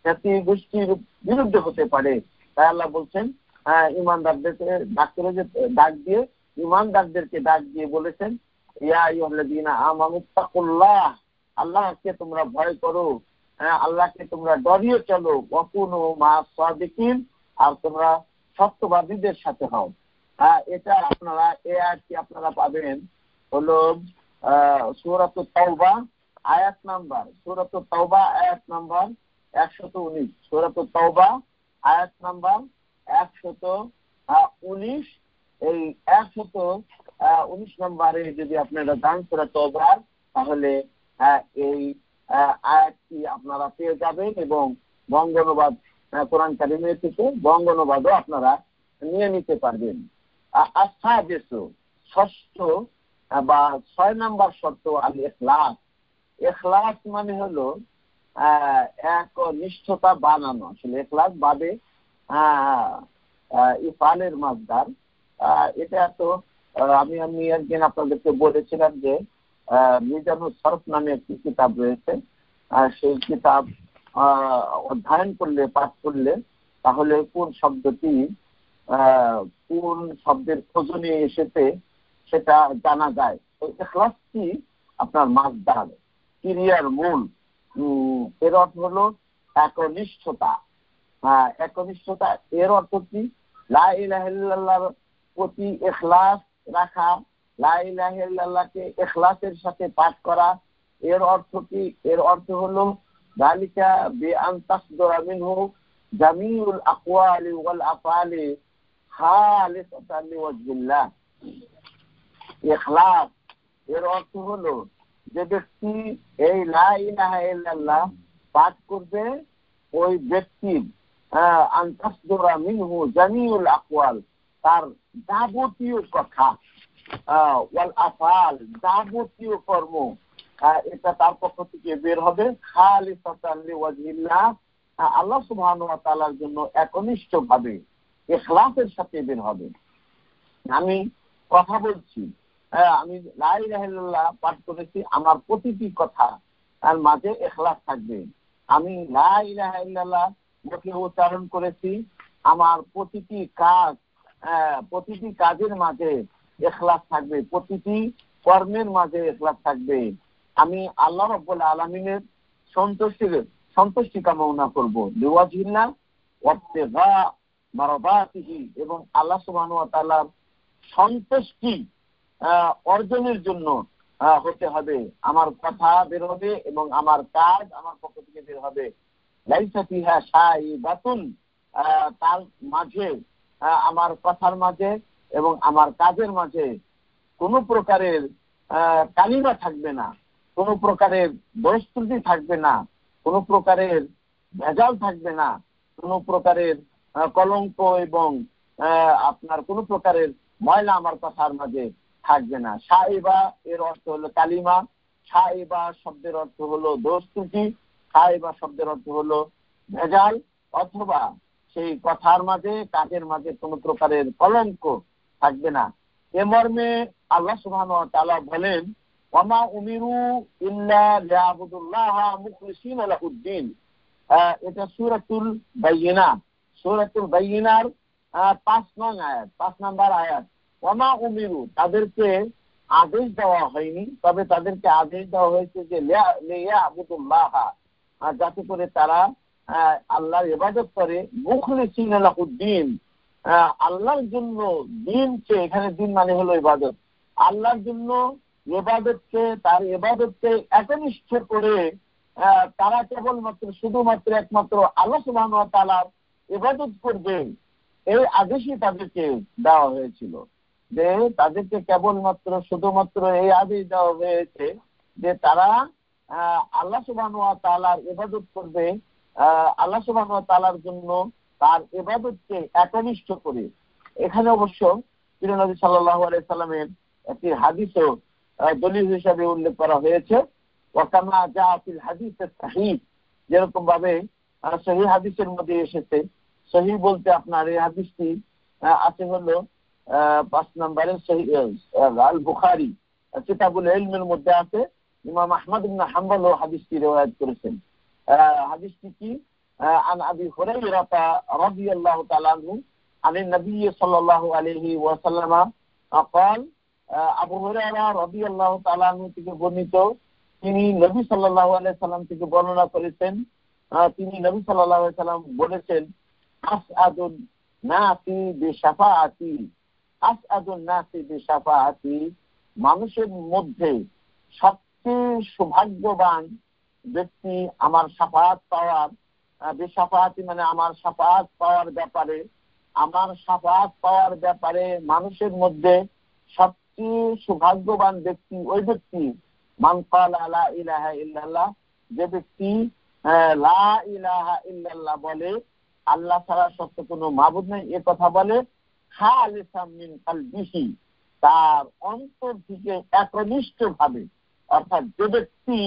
জাতি গোষ্ঠীর বিরুদ্ধে হতে পারে। তাই আল্লাহ বলছেন ইমানদারদেরকে ডাক দিয়ে বলেছেন, ইয়া আইয়ুহাল্লাযীনা আমানুত্তাকুল্লাহ, আল্লাহকে তোমরা ভয় করো, আল্লাহকে তোমরা ডরিয়ে চলো, ওয়াকুনু মা'আস সাদিকিন, আর তোমরা সত্যবাদীদের সাথে হও। এটা এই আয়াতটি আপনারা পাবেন হলো সূরাতুত তাওবা আয়াত নাম্বার 119। সূরাতুত তাওবা আয়াত নাম্বার 119। এই 119 নম্বরে যদি আপনারা যান সূরা তাওবার, তাহলে এই আয়াতটি আপনারা পেয়ে যাবেন এবং বঙ্গানুবাদ কোরআন কারীমের থেকে বঙ্গানুবাদও আপনারা নিয়ে নিতে পারবেন। ষষ্ঠ বা 6 নম্বর শর্ত আল ইখলাস। ইখলাস মানে হলো একনিষ্ঠতা বানানো। আসলে ইখলাস বাদে ইফালের মাসদার। এটা তো আমি একদিন আপনাদেরকে বলেছিলাম যে মিজানুস সরফ নামে একটি কিতাব রয়েছে। সেই কিতাব অধ্যয়ন করলে, পাঠ করলে, তাহলে কোন শব্দটি কোন শব্দের খোঁজনে এসেছে সেটা জানা যায়। তো ইখলাসটি আপনার মাসদার, ক্রিয়ার মূল। এর অর্থ হলো একনিষ্ঠতা। একনিষ্ঠতা এর অর্থ কি? লা ইলাহা ইল্লাল্লাহর প্রতি ইখলাস রাখা, লা ইলাহা ইল্লাল্লাহকে ইখলাসের সাথে পাঠ করা। এর অর্থ কি? এর অর্থ হলো যালিকা বিআন তাসদুরা মিনহু জামিউল আকওয়ালি ওয়াল আফআলি খালিসাতান লিওয়াজহিল্লাহ। ইখলাস এর অর্থ হলো যে ব্যক্তি এই লা ইলাহা ইল্লাল্লাহ পাঠ করবে, ওই ব্যক্তির আন তাসদুরা মিনহু জামিউল আকওয়াল, তার যাবতীয় কথা, ওয়াল আফআল যাবতীয় কর্ম, এটা তার পক্ষ থেকে বের হবে খালিসাতান লিওয়াজহিল্লাহ, আল্লাহ সুবহানাহু ওয়া তাআলার জন্য একনিষ্ঠভাবে ইখলাসের সাথে বের হবে। আমি কথা বলছি, আমি লা ইলাহা ইল্লাল্লাহ পাঠ করেছি, আমার প্রতিটি কথা তার মাঝে ইখলাস থাকবে। আমি লা ইলাহা ইল্লাল্লাহ মুখে উচ্চারণ করেছি, আমার প্রতিটি কাজের মাঝে ইখলাস থাকবে, প্রতিটি কর্মের মাঝে ইখলাস থাকবে। আমি আল্লাহ রাব্বুল আলামিনের সন্তুষ্টি কামনা করব, লিওয়াজহিল্লাহ ওয়াবতিগা মারাদাতিহি, এবং আল্লাহ সুবহানাহু ওয়া তাআলার সন্তুষ্টি অর্জনের জন্য হতে হবে। আমার কথা বের হবে এবং আমার কাজ আমার পক্ষ থেকে বের হবে। লাইসা ফিহা শাইবাতুন, তার মাঝে, আমার কথার মাঝে এবং আমার কাজের মাঝে কোনো প্রকারের কালিমা থাকবে না, কোনো প্রকারের দোষ ত্রুটি থাকবে না, কোনো প্রকারের ভেজাল থাকবে না, কোনো প্রকারের কলঙ্ক এবং আপনার কোনো প্রকারের ময়লা আমার কথার মাঝে থাকবে না। সাইবা এর অর্থ হলো কালিমা, সাইবা শব্দের অর্থ হলো দোষ ত্রুটি, সাইবা শব্দের অর্থ হলো ভেজাল, অথবা সেই কথার মাঝে কাজের মাঝে কোনো প্রকারের কলঙ্ক থাকবে না। এ মর্মে আল্লাহ সুবহানাহু ওয়া তাআলা বলেন, ওয়ামা উমিরু ইল্লা লিয়াবুদুল্লাহা মুখলিসিনা লাহুদ্দিন। এটা সূরাতুল বাইয়িনা, সূরাতুল বাইয়িনার 5 নম্বর আয়াত। ওয়ামা উমিরু, তাদেরকে আদেশ দেওয়া হয়নি, তবে তাদেরকে আদেশ দেওয়া হয়েছে যে লিয়াবুদুল্লাহা, যাতে করে তারা আল্লাহর ইবাদত করে, মুখলিসিনা লাহুদ্দিন, আল্লাহর জন্য দিনকে, এখানে দিন মানে হলো ইবাদত, আল্লাহর জন্য ইবাদতকে, তার ইবাদতকে একনিষ্ঠ করে তারা কেবলমাত্র শুধুমাত্র একমাত্র আল্লাহ সুবহানাহু ওয়া তাআলার ইবাদত করবে। এই আদেশই তাদেরকে দেওয়া হয়েছিল, যে তাদেরকে কেবলমাত্র শুধুমাত্র এই আদেশ দেওয়া হয়েছে যে তারা আল্লাহ সুবহানাহু ওয়া তাআলার ইবাদত করবে, আল্লাহ সুবহানাহু ওয়া তাআলার জন্য তার ইবাদতকে একনিষ্ঠ করে। এখানে অবশ্য প্রিয় নবী সাল্লাল্লাহু আলাইহি সাল্লামের একটি হাদিসও দলিল হিসাবে উল্লেখ করা হয়েছে, ওয়াকামা জাআ ফিল হাদিস সাহিহ, যেরকম ভাবে সহিহ হাদিসের মধ্যে এসেছে। সহিহ বলতে আপনার এই হাদিসটি আছে হলো 5 নম্বরের সহিহ আল বুখারী কিতাবুল ইলমের মধ্যে আছে। ইমাম আহমদ ইবনে হাম্বল হাদিসটি riwayat করেছেন। হাদিসটি কি? عن أبي هريرة رضي الله تعالى عنه عن النبي صلى الله عليه وسلم قال, আবু হুরায়রা রাদিয়াল্লাহু তাআলা আনহু থেকে বর্ণিত, তিনি নবী সাল্লাল্লাহু আলাইহি সাল্লাম থেকে বর্ণনা করেছেন, তিনি নবী সাল্লাল্লাহু আলাইহি সাল্লাম বলেছেন, আসআদুন নাসি বিশাফাআতি, আসআদুন নাসি বিশাফাআতি, মানুষের মধ্যে সবচেয়ে সৌভাগ্যবান ব্যক্তি আমার শাফাআত পাওয়ার, বিশাফাআতি মানে আমার শাফাআত পাওয়ার ব্যাপারে, আমার শাফাআত পাওয়ার ব্যাপারে মানুষের মধ্যে সবচেয়ে সৌভাগ্যবান ব্যক্তি ওই ব্যক্তি, মান ক্বালা লা ইলাহা ইল্লাল্লাহ, যে ব্যক্তি লা ইলাহা ইল্লাল্লাহ বলে, আল্লাহ ছাড়া সত্য কোনো মাবুদ নেই এ কথা বলে, খালিসাম মিন কলবিহি, তার অন্তর থেকে একনিষ্ঠভাবে, অর্থাৎ যে ব্যক্তি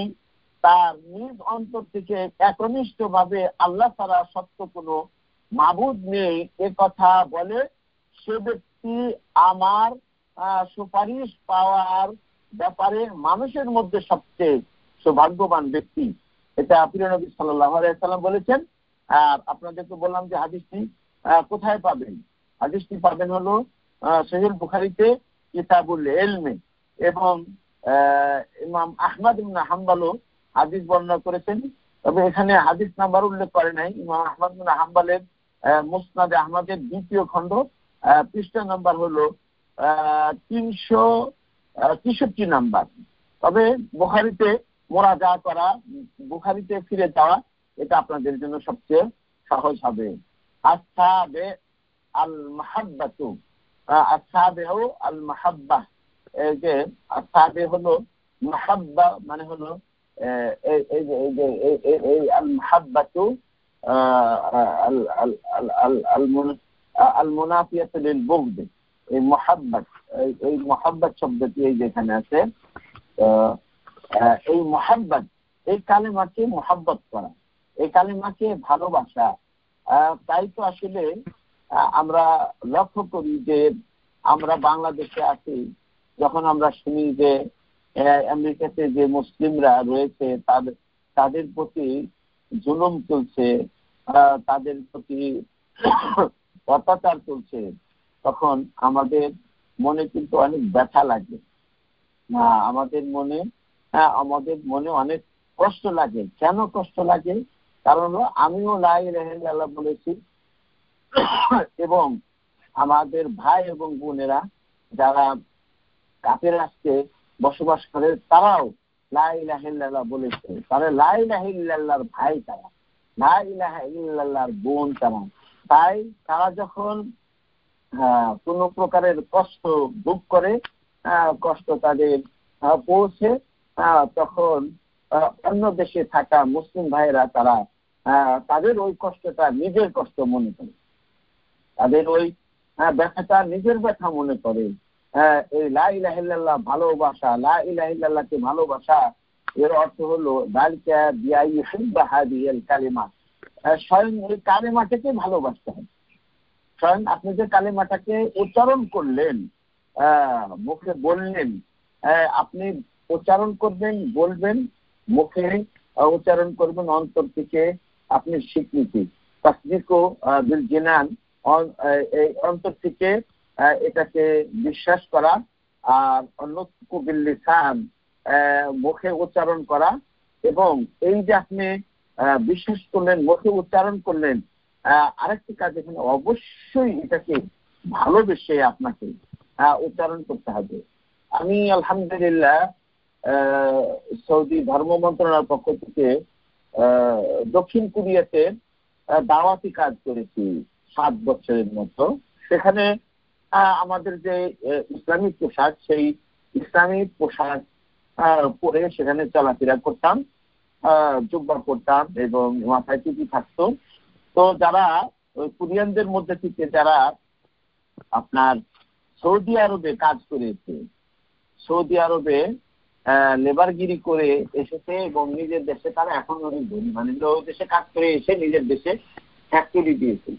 তার নিজ অন্তর থেকে একনিষ্ঠভাবে আল্লাহ ছাড়া সত্য কোনো মাবুদ নেই এ কথা বলে, সে ব্যক্তি আমার সুপারিশ পাওয়ার ব্যাপারে মানুষের মধ্যে সবচেয়ে সৌভাগ্যবান ব্যক্তি। এটা প্রিয় নবী সাল্লাল্লাহু আলাইহি সাল্লাম বলেছেন। আর আপনাদেরকে বললাম যে হাদিসটি কোথায় পাবেন। হাদিসটি পাবেন হলো সহিহ বুখারীতে কিতাবুল ইলমে, এবং ইমাম আহমদ ইবনে হাম্বলও হাদিস বর্ণনা করেছেন। তবে এখানে হাদিস নাম্বার উল্লেখ করে নাই। ইমাম আহমদ ইবনে হাম্বলের মুসনাদে আহমদের 2য় খণ্ড, পৃষ্ঠা নাম্বার হলো 363 নাম্বার। তবে বুখারীতে মুরাজা করা, বুখারীতে ফিরে যাওয়া, এটা আপনাদের জন্য সবচেয়ে সহজ হবে। আসহাবে আল মাহাব্বাতু, আসহাবেউ আল মাহাব্বাহ, এই যে আসহাবে হলো মাহাব্বা মানে হলো এই আল মাহাব্বাতু আল মুনাফিয়াতু লিল বুগদ, এই মুহাব্বত, এই মুহাব্বত শব্দটি এই যেখানে আছে, এই মুহাব্বত, এই কালেমাকে মুহাব্বত করা, এই কালেমাকে ভালোবাসা। তাই তো আসলে আমরা লক্ষ্য করি যে আমরা বাংলাদেশে আছি, যখন আমরা শুনি যে আমেরিকাতে যে মুসলিমরা রয়েছে তাদের প্রতি জুলুম চলছে, তাদের প্রতি অত্যাচার চলছে, তখন আমাদের মনে কিন্তু অনেক ব্যথা লাগে, আমাদের মনে অনেক কষ্ট লাগে। কেন কষ্ট লাগে? কারণ আমিও লা ইলাহা ইল্লাল্লাহ বলেছি, এবং আমাদের ভাই এবং বোনেরা যারা কাফের রাষ্ট্রে বসবাস করে তারাও লা ইলাহা ইল্লাল্লাহ বলেছে। তারা লা ইলাহা ইল্লাল্লাহর ভাই, তারা লা ইলাহা ইল্লাল্লাহর বোন তারা। তাই তারা যখন কোনো প্রকারের কষ্ট ভোগ করে, কষ্ট তাদের পৌঁছে, তখন অন্য দেশে থাকা মুসলিম ভাইয়েরা তারা তাদের ওই কষ্টটা নিজের কষ্ট মনে করে, তাদের ওই ব্যথাটা নিজের ব্যথা মনে করে। এই লা ইলাহা ইল্লাল্লাহ ভালোবাসা, লা ইলাহা ইল্লাল্লাহকে ভালোবাসা, এর অর্থ হলো যালিকা বিআইয়ুহিব্বা হাদিহিল কালিমা, স্বয়ং এই কালিমাটাকে ভালোবাসতে হবে। স্বয়ং আপনি যে কালিমাটাকে উচ্চারণ করলেন, মুখে বললেন, আপনি উচ্চারণ করবেন, বলবেন, মুখে উচ্চারণ করবেন, অন্তর থেকে আপনি স্বীকৃতি তাসদিকু বিল জিনান, এই অন্তর থেকে এটাকে বিশ্বাস করা, আর অন্যতকু বিল লিসান, মুখে উচ্চারণ করা। এবং এই যে আপনি বিশ্বাস করলেন, মুখে উচ্চারণ করলেন, আরেকটি কাজ এখানে অবশ্যই এটাকে ভালোবেসে আপনাকে উচ্চারণ করতে হবে। আমি আলহামদুলিল্লাহ সৌদি ধর্ম মন্ত্রণালয়ের পক্ষ থেকে দক্ষিণ কোরিয়াতে দাওয়াতি কাজ করেছি 7 বছরের মতো। সেখানে আমাদের যে ইসলামিক পোশাক, সেই ইসলামিক পোশাক পরে সেখানে চলাফেরা করতাম, জুব্বা করতাম এবং মাথায় টুপি থাকতো। তো যারা কোরিয়ানদের মধ্যে থেকে যারা আপনার সৌদি আরবে কাজ করেছে, সৌদি আরবে লেবারগিরি করে এসেছে এবং নিজের দেশে তারা এখন অনেক ধনী, মানে ওই দেশে কাজ করে এসে নিজের দেশে ফ্যাক্টরি দিয়েছে।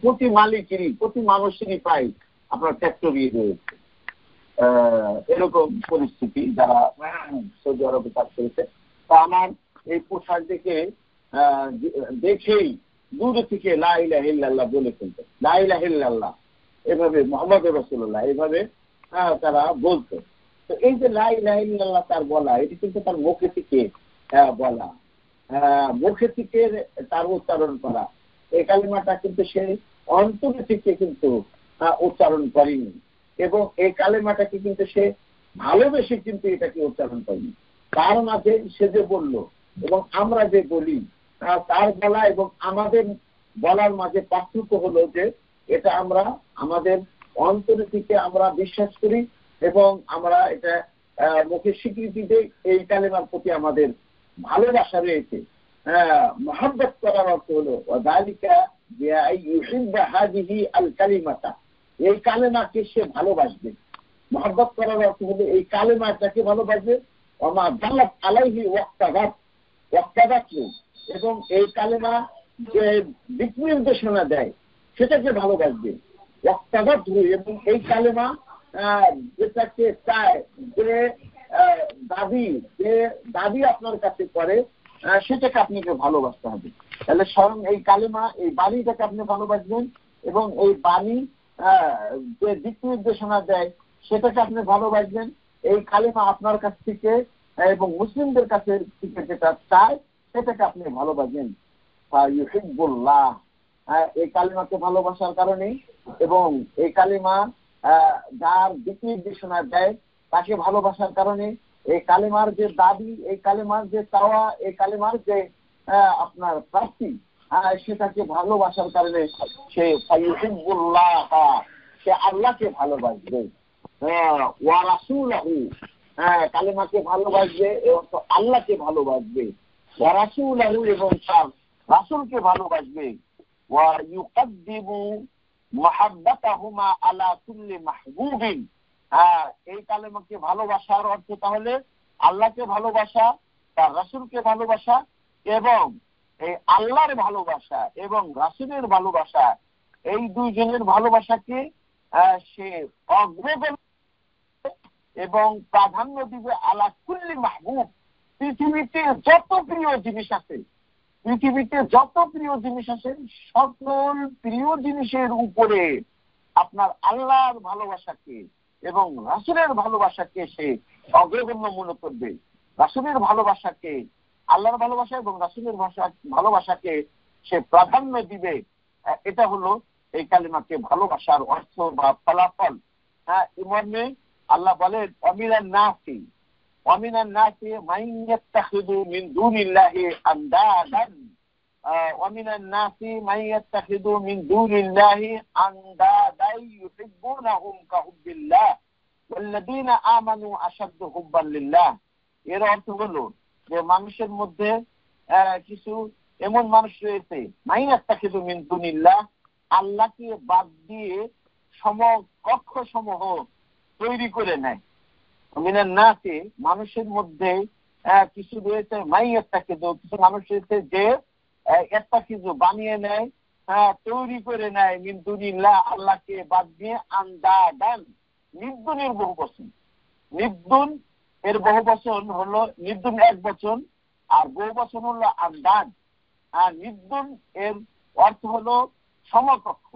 প্রতি মালিকেরই, প্রতি মানুষেরই প্রায় আপনার ফ্যাক্টরি রয়েছে। এরকম পরিস্থিতি যারা সৌদি আরবে কাজ করেছে। তা আমার এই পোশাক দেখেই দূর থেকে লা ইলাহা ইল্লাল্লাহ বলে ফেলতো, লা ইলাহা ইল্লাল্লাহ এভাবে, মুহাম্মদ রাসূলুল্লাহ এভাবে তারা বলতো। তো এই যে লা ইলাহা ইল্লাল্লাহ তার বলা, এটি কিন্তু তার মুখে থেকে বলা, মুখে থেকে তার উচ্চারণ করা, এই কালিমাটা কিন্তু সে অন্তর থেকে কিন্তু উচ্চারণ করেনি, এবং এই কালিমাটাকে কিন্তু সে ভালোবেসে কিন্তু এটাকে উচ্চারণ করেনি। তার মাঝে সে যে বলল এবং আমরা যে বলি, তার বলা এবং আমাদের বলার মাঝে পার্থক্য হলো যে এটা আমরা আমাদের অন্তর থেকে আমরা বিশ্বাস করি এবং আমরা এটা মুখে স্বীকৃতি দেই, এই কালেমার প্রতি আমাদের ভালোবাসা রয়েছে। মহব্বত করার অর্থ হলো যালিকা বিআইয়ুহিব্বা হাদিহি আল কালিমাতা, এই কালেমাকে সে ভালোবাসবে। মহব্বত করার অর্থ হলো এই কালেমাটাকে ভালোবাসবে। ওমা দাল্লাত আলাইহি ওয়াক্তাদাত, এবং এই কালেমা যে দিক নির্দেশনা দেয় সেটাকে ভালোবাসবে। ওয়াক্তাদাত, এবং এই কালেমা যেটাকে চায়, যে দাবি আপনার কাছে করে, সেটাকে আপনাকে ভালোবাসতে হবে। তাহলে স্বয়ং এই কালেমা, এই বাণীটাকে আপনি ভালোবাসবেন, এবং এই বাণী যে দিক নির্দেশনা দেয় সেটাকে আপনি ভালোবাসবেন। এই কালেমা আপনার কাছ থেকে এবং মুসলিমদের কাছে থেকে যেটা চায় সেটাকে আপনি ভালোবাসবেন। ইউহিব্বুল্লাহ, এই কালিমাকে ভালোবাসার কারণে, এবং এই কালিমা যার দিক নির্দেশনা দেয় তাকে ভালোবাসার কারণে, এই কালিমার যে দাবি, এই কালিমার যে চাওয়া, এই কালিমার যে আপনার প্রাপ্তি, সেটাকে ভালোবাসার কারণে সে ইউহিব্বুল্লাহ, সে আল্লাহকে ভালোবাসবে। ওয়া রাসূলহু, কালিমাকে ভালোবাসবে এবং আল্লাহকে ভালোবাসবে। ওয়া রাসূলহু, এবং তার রাসূলকে ভালোবাসবে। ওয়া ইউকাদ্দিমু মুহাব্বাতাহুমা আলা কুল্লি মাহবুবিন, এই কালেমাকে ভালোবাসার অর্থ তাহলে আল্লাহকে ভালোবাসা, তার রাসূলকে ভালোবাসা, এবং এই আল্লাহর ভালোবাসা এবং রাসূলের ভালোবাসা, এই দুইজনের ভালোবাসাকে সে অগ্রগণ্য এবং প্রাধান্য দিবে আলা কুল্লি মাহবুব, পৃথিবীতে যত প্রিয় জিনিস আছে, পৃথিবীতে যত প্রিয় জিনিস আছে সকল প্রিয় জিনিসের উপরে আপনার আল্লাহর ভালোবাসাকে এবং রাসূলের ভালোবাসাকে সে অগ্রগণ্য মনে করবে। রাসূলের ভালোবাসাকে, আল্লাহর ভালোবাসা এবং রাসূলের ভালোবাসাকে সে প্রাধান্য দিবে। এটা হলো এই কালিমাকে ভালোবাসার অর্থ বা ফলাফল। ইমামে আল্লাহ বলেন ওয়ামিনান নাসি মান ইয়াত্তাখিযু মিন দুনিল্লাহি আনদাদান, ওয়ামিনান নাসি মান ইয়াত্তাখিযু মিন দুনিল্লাহি আনদাদান ইউহিব্বুনাহুম কাহুব্বিল্লাহ ওয়াল্লাযীনা আমানু আশাদ্দু হুব্বান লিল্লাহ। এর অর্থ হলো যে মানুষের মধ্যে কিছু এমন মানুষ রয়েছে মাইয়াত্তাখিযু মিন দুনিল্লাহ, আল্লাহকে বাদ দিয়ে সমকক্ষ সমূহ তৈরি করে নেয়। মিনান নাসি, মানুষের মধ্যে কিছু রয়েছে মাইয়াত্তাখিযু, কিছু মানুষ রয়েছে যে ইত্তাখিযু বানিয়ে নেয়, তৈরি করে নেয় মিন দুনিল্লাহ, আল্লাহকে বাদ দিয়ে আন্দাদান, নির্দুনের বহু বচন। নির্দুন এর বহু বচন হলো, নির্দুন এক বচন আর বহু বচন হলো আন্দাদ। আর নির্দুন এর অর্থ হলো সমকক্ষ।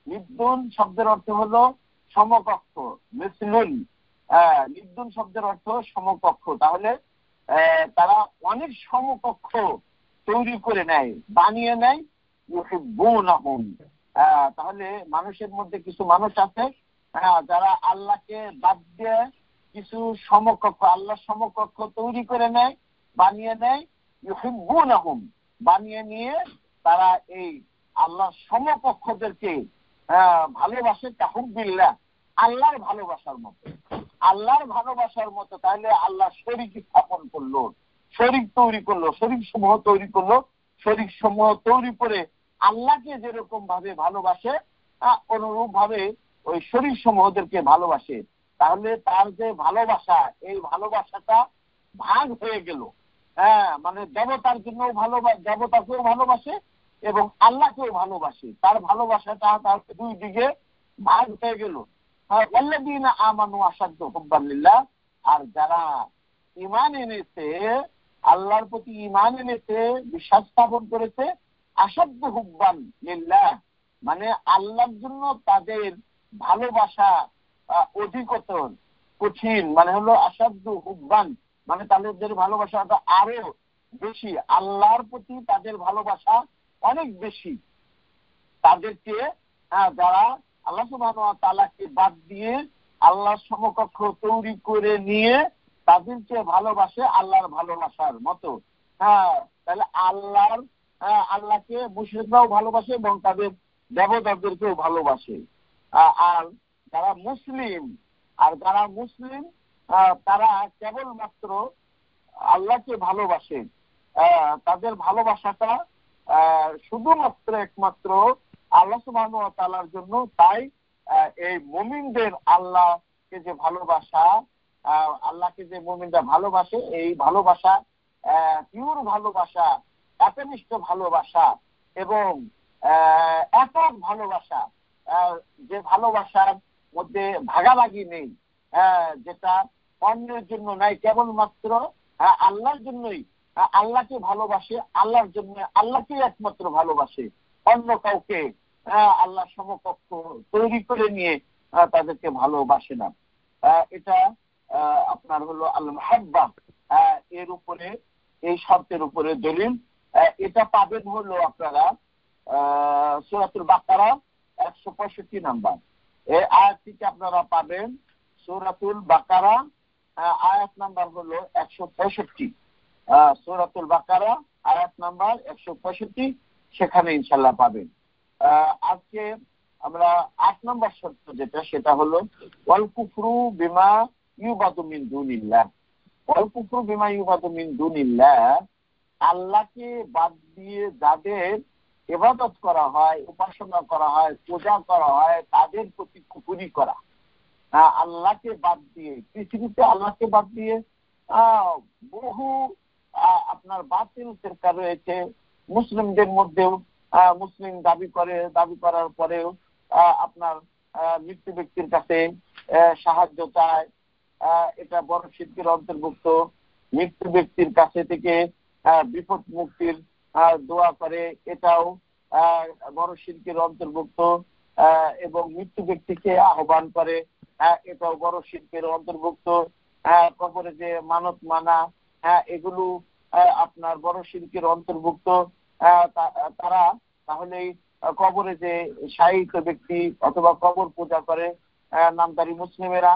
নির্দুন শব্দের অর্থ হলো সমকক্ষ, মিসলুন। নির্দুন শব্দের অর্থ সমকক্ষ। তাহলে তারা অনেক সমকক্ষ তৈরি করে নেয়, বানিয়ে নেয়। ইউহিব্বুনাহুম, তাহলে মানুষের মধ্যে কিছু মানুষ আছে যারা আল্লাহকে বাদ দিয়ে কিছু সমকক্ষ, আল্লাহর সমকক্ষ তৈরি করে নেয়, বানিয়ে নেয়। ইউহিব্বুনাহুম, বানিয়ে নিয়ে তারা এই আল্লাহর সমকক্ষদেরকে ভালোবাসে, কাহুব্বিল্লাহ, আল্লাহর ভালোবাসার মতো, আল্লাহর ভালোবাসার মতো। তাহলে আল্লাহ শরীক স্থাপন করলো, শরীক তৈরি করলো, শরীক সমূহ তৈরি করলো। শরীক সমূহ তৈরি করে আল্লাহকে যেরকম ভাবে ভালোবাসে, অনুরূপ ভাবে ওই শরীক সমূহদেরকে ভালোবাসে। তাহলে তার যে ভালোবাসা, এই ভালোবাসাটা ভাগ হয়ে গেল। মানে দেবতার জন্য দেবতাকেও ভালোবাসে এবং আল্লাহকেও ভালোবাসে। তার ভালোবাসাটা তার দুই দিকে ভাগ হয়ে গেল। আল্লাযীনা আমানু আশাদ্দু হুব্বান লিল্লাহ, আর যারা ঈমান এনেছে, আল্লাহর প্রতি ঈমান এনেছে, বিশ্বাস স্থাপন করেছে, আশাদ্দু হুব্বান লিল্লাহ, মানে আল্লাহর জন্য তাদের ভালোবাসা অধিকতর কঠিন, মানে হলো আশাদ্দু হুব্বান, মানে তাদের ভালোবাসাটা আরো বেশি। আল্লাহর প্রতি তাদের ভালোবাসা অনেক বেশি। তাদেরকে যারা আল্লাহ সুবহানাহু ওয়া তাআলাকে বাদ দিয়ে আল্লাহর সমকক্ষ তৈরি করে নিয়ে তাদেরকে ভালোবাসে আল্লাহর ভালোবাসার মতো। তাহলে আল্লাহকে মুশরিকরাও ভালোবাসে এবং তাদের দেবতাদেরকেও ভালোবাসে। আর যারা মুসলিম তারা কেবলমাত্র আল্লাহকে ভালোবাসে। তাদের ভালোবাসাটা শুধুমাত্র একমাত্র আল্লাহ সুবহানাহু ওয়া তাআলার জন্য। তাই এই মুমিনদের আল্লাহকে যে ভালোবাসা, আল্লাহকে যে মুমিনরা ভালোবাসে, এই ভালোবাসা পিওর ভালোবাসা, একনিষ্ঠ ভালোবাসা এবং একক ভালোবাসা, যে ভালোবাসার মধ্যে ভাগাভাগি নেই, যেটা অন্যের জন্য নাই, কেবলমাত্র আল্লাহর জন্যই। আল্লাহকে ভালোবাসে, আল্লাহর জন্য, আল্লাহকে একমাত্র ভালোবাসে, অন্য কাউকে আল্লাহ সমকক্ষ তৈরি করে নিয়ে তাদেরকে ভালোবাসে না। এটা আপনার হলো আল মুহাব্বা, এর উপরে, এই শর্তের উপরে দলিল। এটা পাবেন হলো আপনারা সূরাতুল বাকারা 165 নাম্বার এই আয়াতটিকে আপনারা পাবেন। সূরাতুল বাকারা আয়াত নাম্বার হলো 165। সূরাতুল বাকারা আয়াত নাম্বার 165, সেখানে ইনশাআল্লাহ পাবেন। আজকে আমরা 8 নম্বর শর্ত যেটা, সেটা হলো ওয়াল কুফরু বিমা ইউবাদু মিন দুনিল্লাহ। ওয়াল কুফরু বিমা ইউবাদু মিন দুনিল্লাহ, আল্লাহকে বাদ দিয়ে যাদের ইবাদত করা হয়, উপাসনা করা হয়, পূজা করা হয়, তাদের প্রতি কুফরি করা। আল্লাহকে বাদ দিয়ে, পৃথিবীতে আল্লাহকে বাদ দিয়ে বহু আপনার বাতিল ফিরকা রয়েছে। মুসলিমদের মধ্যেও মুসলিম দাবি করার পরেও আপনার মৃত্যু ব্যক্তির কাছে সাহায্য চায়, এটা বড় শিরকের অন্তর্ভুক্ত। মৃত্যু ব্যক্তির কাছে থেকে বিপদ মুক্তির দোয়া করে, এটাও বড় শিরকের অন্তর্ভুক্ত। এবং মৃত্যু ব্যক্তিকে আহ্বান করে, এটাও বড় শিরকের অন্তর্ভুক্ত। কবরে যে মানত মানা, এগুলো আপনার বড় শিরকের অন্তর্ভুক্ত। তারা তাহলে কবরে যে শায়িত ব্যক্তি অথবা কবর পূজা করে নামধারী মুসলিমেরা,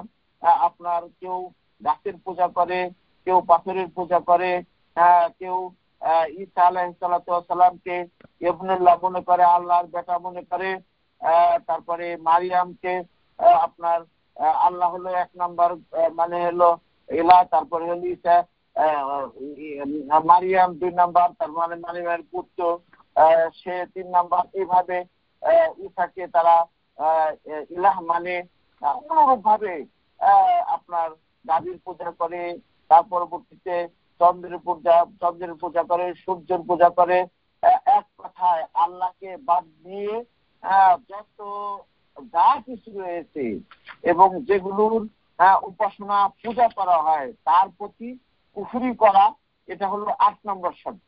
আপনার কেউ গাছের পূজা করে, কেউ পাথরের পূজা করে, কেউ ঈসা আলাইহিস সালামকে ইবনুল্লাহ মনে করে, আল্লাহর বেটা মনে করে। তারপরে মারিয়ামকে আপনার আল্লাহ হলো এক নাম্বার, মানে হলো এলা, তারপরে হলো ঈসা মারিয়াম 2 নাম্বার, তার মানে মারিয়ামের পুত্র সে 3 নাম্বার। এইভাবে ঈসাকে তারা ইলাহ মানে অনুরূপ ভাবে আপনার দাবির পূজা করে। তার পরবর্তীতে চন্দ্রের পূজা করে, সূর্যের পূজা করে। এক কথায় আল্লাহকে বাদ দিয়ে যত যা কিছু রয়েছে এবং যেগুলোর উপাসনা পূজা করা হয় তার প্রতি কুফরি করা, এটা হলো 8 নম্বর শর্ত।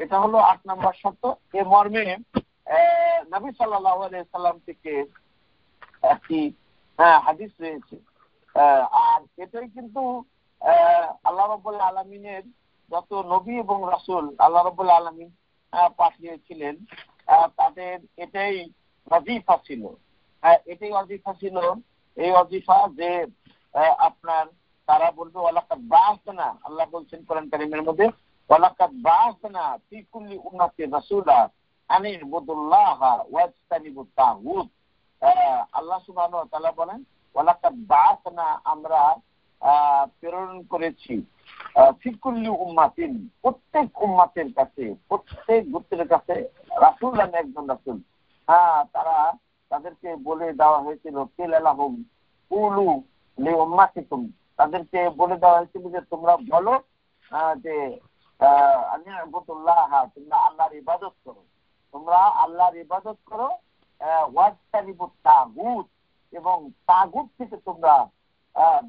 এটা হলো 8 নম্বর শর্ত। এ মর্মে নবী সাল্লাল্লাহু আলাইহি সাল্লাম থেকে একটি হাদিস রয়েছে। আর এটাই কিন্তু আল্লাহ রাব্বুল আলামিনের যত নবী এবং রাসূল আল্লাহ রাব্বুল আলামিন পাঠিয়েছিলেন তাদের এটাই ওয়াজিফা ছিল। এটাই ওয়াজিফা ছিল, এই ওয়াজিফা যে আপনার তারা বলবে ওয়ালাকাদ বাআসনা, আল্লাহ বলছেন কোরআন কারীমের মধ্যে ওয়ালাকাদ বাআসনা ফি কুল্লি উম্মাতিন রাসূলা আনি ইবুদুল্লাহা ওয়াজতানিবুত তাগুত। আল্লাহ সুবহানাহু ওয়া তাআলা বলেন ওয়ালাকাদ বাআসনা, আমরা প্রেরণ করেছি ফি কুল্লি উম্মাতিন, প্রত্যেক উম্মাতের কাছে, প্রত্যেক গোত্রের কাছে রাসূলান, একজন রাসূল। তারা তাদেরকে বলে দেওয়া হয়েছিল কিলালাহুম কুলু লিউম্মাতিকুম, তাদেরকে বলে দেওয়া হয়েছিল যে তোমরা বলো যে আনি ইবুদুল্লাহ, তোমরা আল্লাহর ইবাদত করো, তোমরা আল্লাহর ইবাদত করো, ওয়াজতানিবুত তাগুত, এবং তাগুত থেকে তোমরা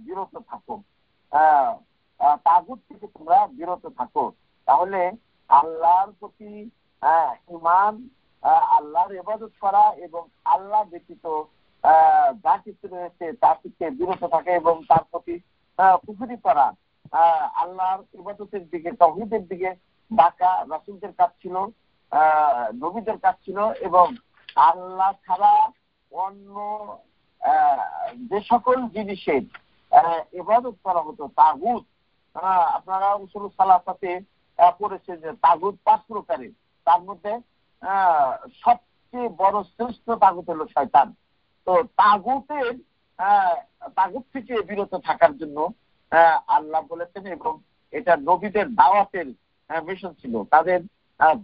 বিরত থাকো, তাগুত থেকে তোমরা বিরত থাকো। তাহলে আল্লাহর প্রতি ঈমান, আল্লাহর ইবাদত করা এবং আল্লাহ ব্যতীত যা কিছু রয়েছে তা থেকে বিরত থাকে এবং তার প্রতি কুফরি করা, আল্লাহর ইবাদতের দিকে, তাওহীদের দিকে ডাকা রাসূলদের কাজ ছিল, নবীদের কাজ ছিল। এবং আল্লাহ ছাড়া অন্য যে সকল জিনিসের ইবাদত করা হতো তাগুত, আপনারা উসুল সালাসাতে পড়েছেন যে তাগুত 5 প্রকারের, তার মধ্যে সবচেয়ে বড় শ্রেষ্ঠ তাগুত হলো শয়তান। তো তাগুতের তাগুত থেকে বিরত থাকার জন্য আল্লাহ বলেছেন, এবং এটা নবীদের দাওয়াতের মিশন ছিল। তাদের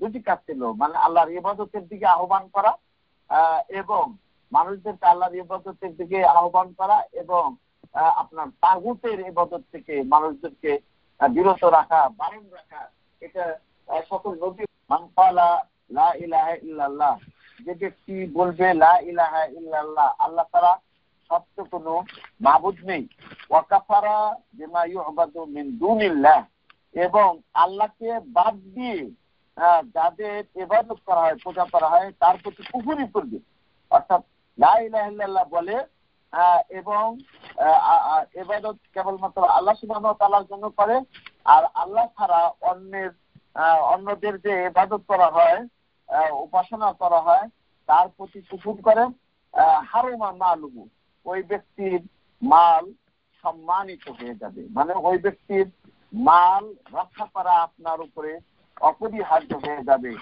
2টি কাজ ছিল, মানে আল্লাহর ইবাদতের দিকে আহ্বান করা এবং মানুষদেরকে আল্লাহর ইবাদতের দিকে আহ্বান করা, এবং আপনার তাগুতের ইবাদত থেকে মানুষদেরকে বিরত রাখা, বারণ রাখা। এটা সকল নবী মান ক্বালা লা ইলাহা ইল্লাল্লাহ, যে ব্যক্তি বলবে লা ইলাহা ইল্লাল্লাহ, আল্লাহ তাআলা সত্য কোনো মাবুদ নেই, ওয়া কাফারা বিমা ইউবাদু মিন দুনিল্লাহ, এবং আল্লাহকে বাদ দিয়ে যাদের ইবাদত করা হয়, পূজা করা হয়, তার প্রতি কুফরি করবে। অর্থাৎ লা ইলাহা ইল্লাল্লাহ বলে এবং ইবাদত কেবলমাত্র আল্লাহ সুবহানাহু ওয়া তাআলার জন্য করে, আর আল্লাহ ছাড়া অন্যদের যে ইবাদত করা হয়, উপাসনা করা হয়, তার প্রতি কুফর করে, হারুমা মালুহু, ওই ব্যক্তির মাল সম্মানিত হয়ে যাবে। মানে ওই ব্যক্তির মাল রক্ষা করা আপনার উপরে অপরিহার্য হয়ে যাবে,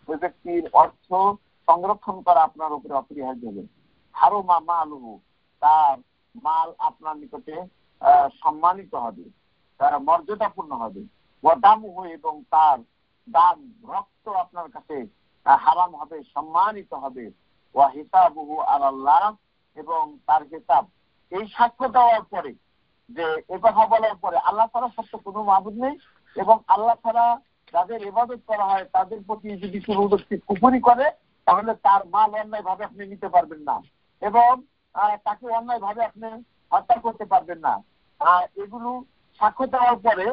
ওই ব্যক্তির অর্থ সংরক্ষণ করা আপনার উপরে অপরিহার্য হবে। হারুমা মালুহু, তার মাল আপনার নিকটে সম্মানিত হবে, মর্যাদাপূর্ণ হবে। ওয়াদামুহু, এবং তার দাম, রক্ত আপনার কাছে হারাম হবে, সম্মানিত হবে। ওয়া হিসাবুহু আলাল্লাহ, এবং তার হিসাব, এই সাক্ষ্য দেওয়ার পরে, যে এই কথা বলার পরে আল্লাহ ছাড়া সত্য কোনো মাবুদ নেই এবং আল্লাহ ছাড়া যাদের ইবাদত করা হয় তাদের প্রতি যদি কোনো ব্যক্তি কুফরি করে, তাহলে তার মাল অন্যায় ভাবে আপনি নিতে পারবেন না এবং তাকে অন্যায় ভাবে আপনি হত্যা করতে পারবেন না। এগুলো সাক্ষ্য দেওয়ার পরে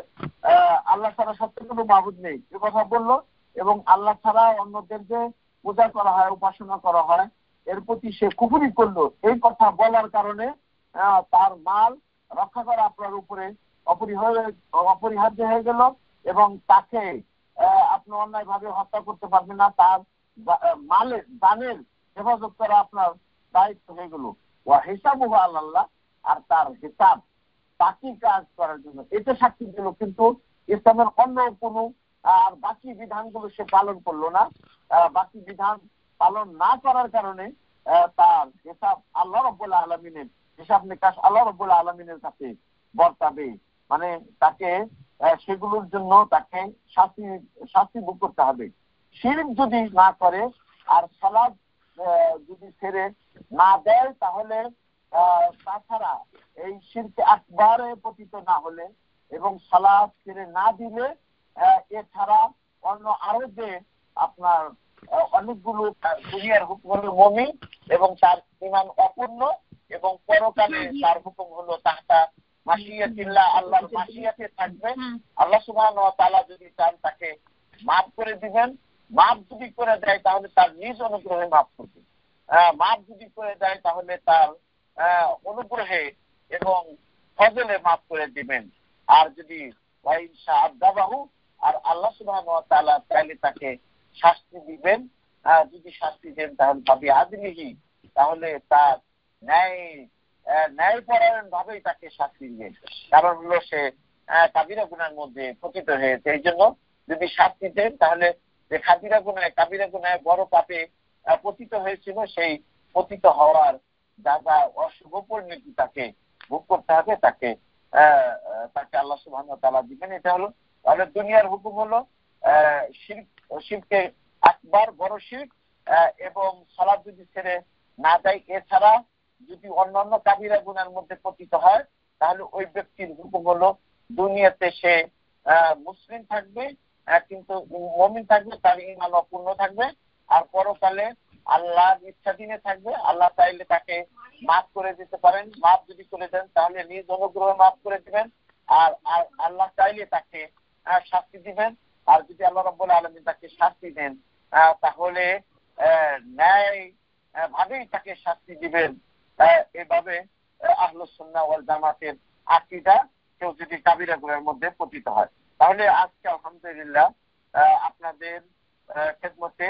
আল্লাহ ছাড়া সত্য কোনো মাবুদ নেই এ কথা বললো, এবং আল্লাহ ছাড়া অন্যদের যে পূজা করা হয়, উপাসনা করা হয়, এর প্রতি সে কুফরি করলো। এই কথা বলার কারণে তার মাল রক্ষা করা আপনার উপরে অপরিহার্য হয়ে গেল এবং তাকে আপনি অন্যায় ভাবে হত্যা করতে পারবেন না, তার মালের দানের হেফাজত করা আপনার দায়িত্ব হয়ে গেল। ওয়া হিসাবুহু আলাল্লাহ, আর তার হিসাব বাকি কাজ করার জন্য এটা সাক্ষী দিল, কিন্তু ইসলামের অন্য কোনো আর বাকি বিধানগুলো সে পালন করলো না। বাকি বিধান পালন না করার কারণে তার হিসাব আল্লাহ রাব্বুল আলামিনের, হিসাব নিকাশ আল্লাহ রাব্বুল আলামিনের কাছে বর্তাবে। মানে তাকে সেগুলোর জন্য তাকে শাস্তি ভোগ করতে হবে। শিরক যদি না করে আর সালাত যদি ছেড়ে না দেয়, তাহলে তাছাড়া এই শিরকে আকবারে পতিত না হলে এবং সালাত ছেড়ে না দিলে এছাড়া অন্য আরো যে আপনার অনেকগুলো দুনিয়ার হুকুম হলো মুমিন এবং তার ঈমান অপূর্ণ এবং পরকালে তার হুকুম হলো তাহতা মাশিয়াতিল্লাহ, আল্লাহর মাশিয়াতে থাকবে। আল্লাহ সুবহানাহু ওয়া তাআলা যদি চান তাকে মাফ করে দিবেন, মাফ যদি করে দেয় তাহলে তার নিজ অনুগ্রহে মাফ করবে, মাফ যদি করে দেয় তাহলে তার অনুগ্রহে এবং ফজলে মাফ করে দিবেন। আর যদি আর আল্লাহ সুবহানাহু ওয়া তাআলা চাইলে তাকে শাস্তি দিবেন, যদি শাস্তি দেন তাহলে ভাবি আদলিহি, তাহলে তার ন্যায়পরায়ণ ভাবেই তাকে শাস্তি দিবেন। কারণ হলো সে কাবিরা গুনার মধ্যে পতিত হয়েছে। এই জন্য যদি শাস্তি দেন তাহলে যে কাবিরা গুনায় বড় পাপে পতিত হয়েছিল, সেই পতিত হওয়ার যা যা অশুভ পরিণতি তাকে ভোগ করতে হবে তাকে আল্লাহ সুবহানাহু ওয়া তাআলা দিবেন। এটা হলো তাহলে দুনিয়ার হুকুম হলো শিরকে আকবার, বড় শিরক এবং সালাত যদি ছেড়ে না দেয়, এছাড়া যদি অন্যান্য কাবিরা গুনার মধ্যে পতিত হয় তাহলে ওই ব্যক্তির হুকুম হলো দুনিয়াতে সে মুসলিম থাকবে কিন্তু মুমিন থাকবে, তার ঈমান অপূর্ণ থাকবে, আর পরকালে আল্লাহর ইচ্ছাধীনে থাকবে। আল্লাহ চাইলে তাকে মাফ করে দিতে পারেন, মাফ যদি করে দেন তাহলে নিজ অনুগ্রহে মাফ করে দিবেন, আর আল্লাহ চাইলে তাকে শাস্তি দিবেন। আর যদি আল্লাহ রাব্বুল আলামিন তাকে শাস্তি দেন তাহলে ন্যায় ভাবেই তাকে শাস্তি দিবেন। এভাবে আহলুস সুন্নাহ ওয়াল জামাতের আকীদা, কেউ যদি কাবিরা গুনাহের মধ্যে পতিত হয়। তাহলে আজকে আলহামদুলিল্লাহ আপনাদের খেদমতে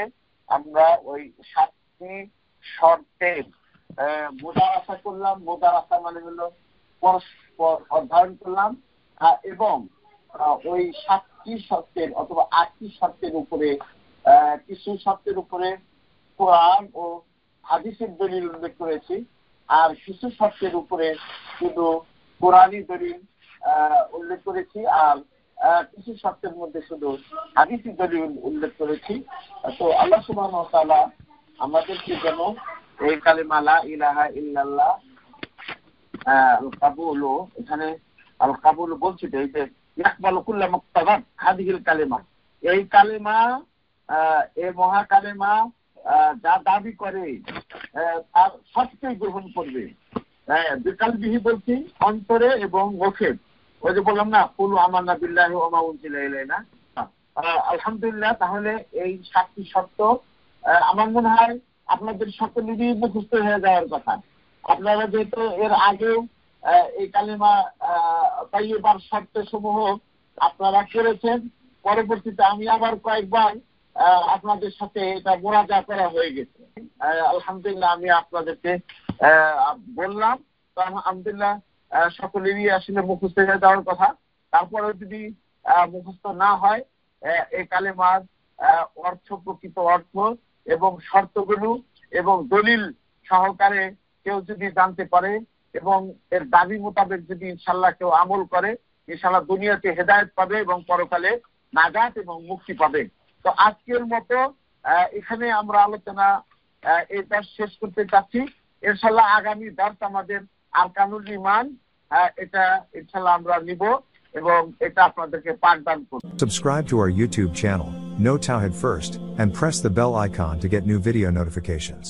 আমরা ওই 7টি শর্তের মুদারাসা করলাম। মুদারাসা মানে হলো পরস্পর অধ্যয়ন করলাম এবং ওই 7টি শর্তের অথবা 8টি শর্তের উপরে কিছু শর্তের উপরে কোরআন ও হাদিসের দলিল উল্লেখ করেছি, আর কিছু শর্তের উপরে শুধু কোরআনী দলিল উল্লেখ করেছি, আর কিছু শর্তের মধ্যে শুধু হাদিসি দলিল উল্লেখ করেছি। তো আল্লাহ সুবহানাহু ওয়া তাআলা আমাদেরকে যেন এই কালিমা লা ইলাহা ইল্লাল্লাহ আল কাবুল, এখানে আল কাবুল বলছি তো, এই যে ইয়াকবালু কুল্লা মুক্তাবাদ হাদিহিল কালিমা, এই কালিমা এই মহা কালিমা যা দাবি করে তার সবটাই গ্রহণ করবে। বিকালবিহি বলছি অন্তরে এবং মুখে। ওই যে বললাম না, কুলু আমান্না বিল্লাহি ওয়া মা উনজিলা ইলাইনা। আলহামদুলিল্লাহ, তাহলে এই 7টি শর্ত আমার মনে হয় আপনাদের সকলেরই মুখস্থ হয়ে যাওয়ার কথা। আপনারা যেহেতু এর আগেও এই কালিমা তাইয়্যিবার শর্ত সমূহ আপনারা করেছেন, পরবর্তীতে আমি আবার কয়েকবার আপনাদের সাথে এটা মোরাজা করা হয়ে গেছে। আলহামদুলিল্লাহ আমি আপনাদেরকে বললাম, তো আলহামদুলিল্লাহ সকলেরই আসলে মুখস্থ হয়ে যাওয়ার কথা। তারপরে যদি মুখস্থ না হয়, এই কালেমার অর্থ, প্রকৃত অর্থ এবং শর্তগুলো এবং দলিল সহকারে কেউ যদি জানতে পারে এবং এর দাবি মোতাবেক যদি ইনশাআল্লাহ কেউ আমল করে, ইনশাআল্লাহ দুনিয়াতে হেদায়েত পাবে এবং পরকালে নাজাত এবং মুক্তি পাবে। তো আজকের মতো এখানে আমরা আলোচনা এটা শেষ করতে চাচ্ছি। ইনশাআল্লাহ আগামী দর্স আমাদের আরকানুল ঈমান, এটা ইনশাআল্লাহ আমরা নিব এবং এটা আপনাদেরকে পাঠদান করব। Subscribe to our YouTube channel, Know Tawhid First, and press the bell icon to get new video notifications.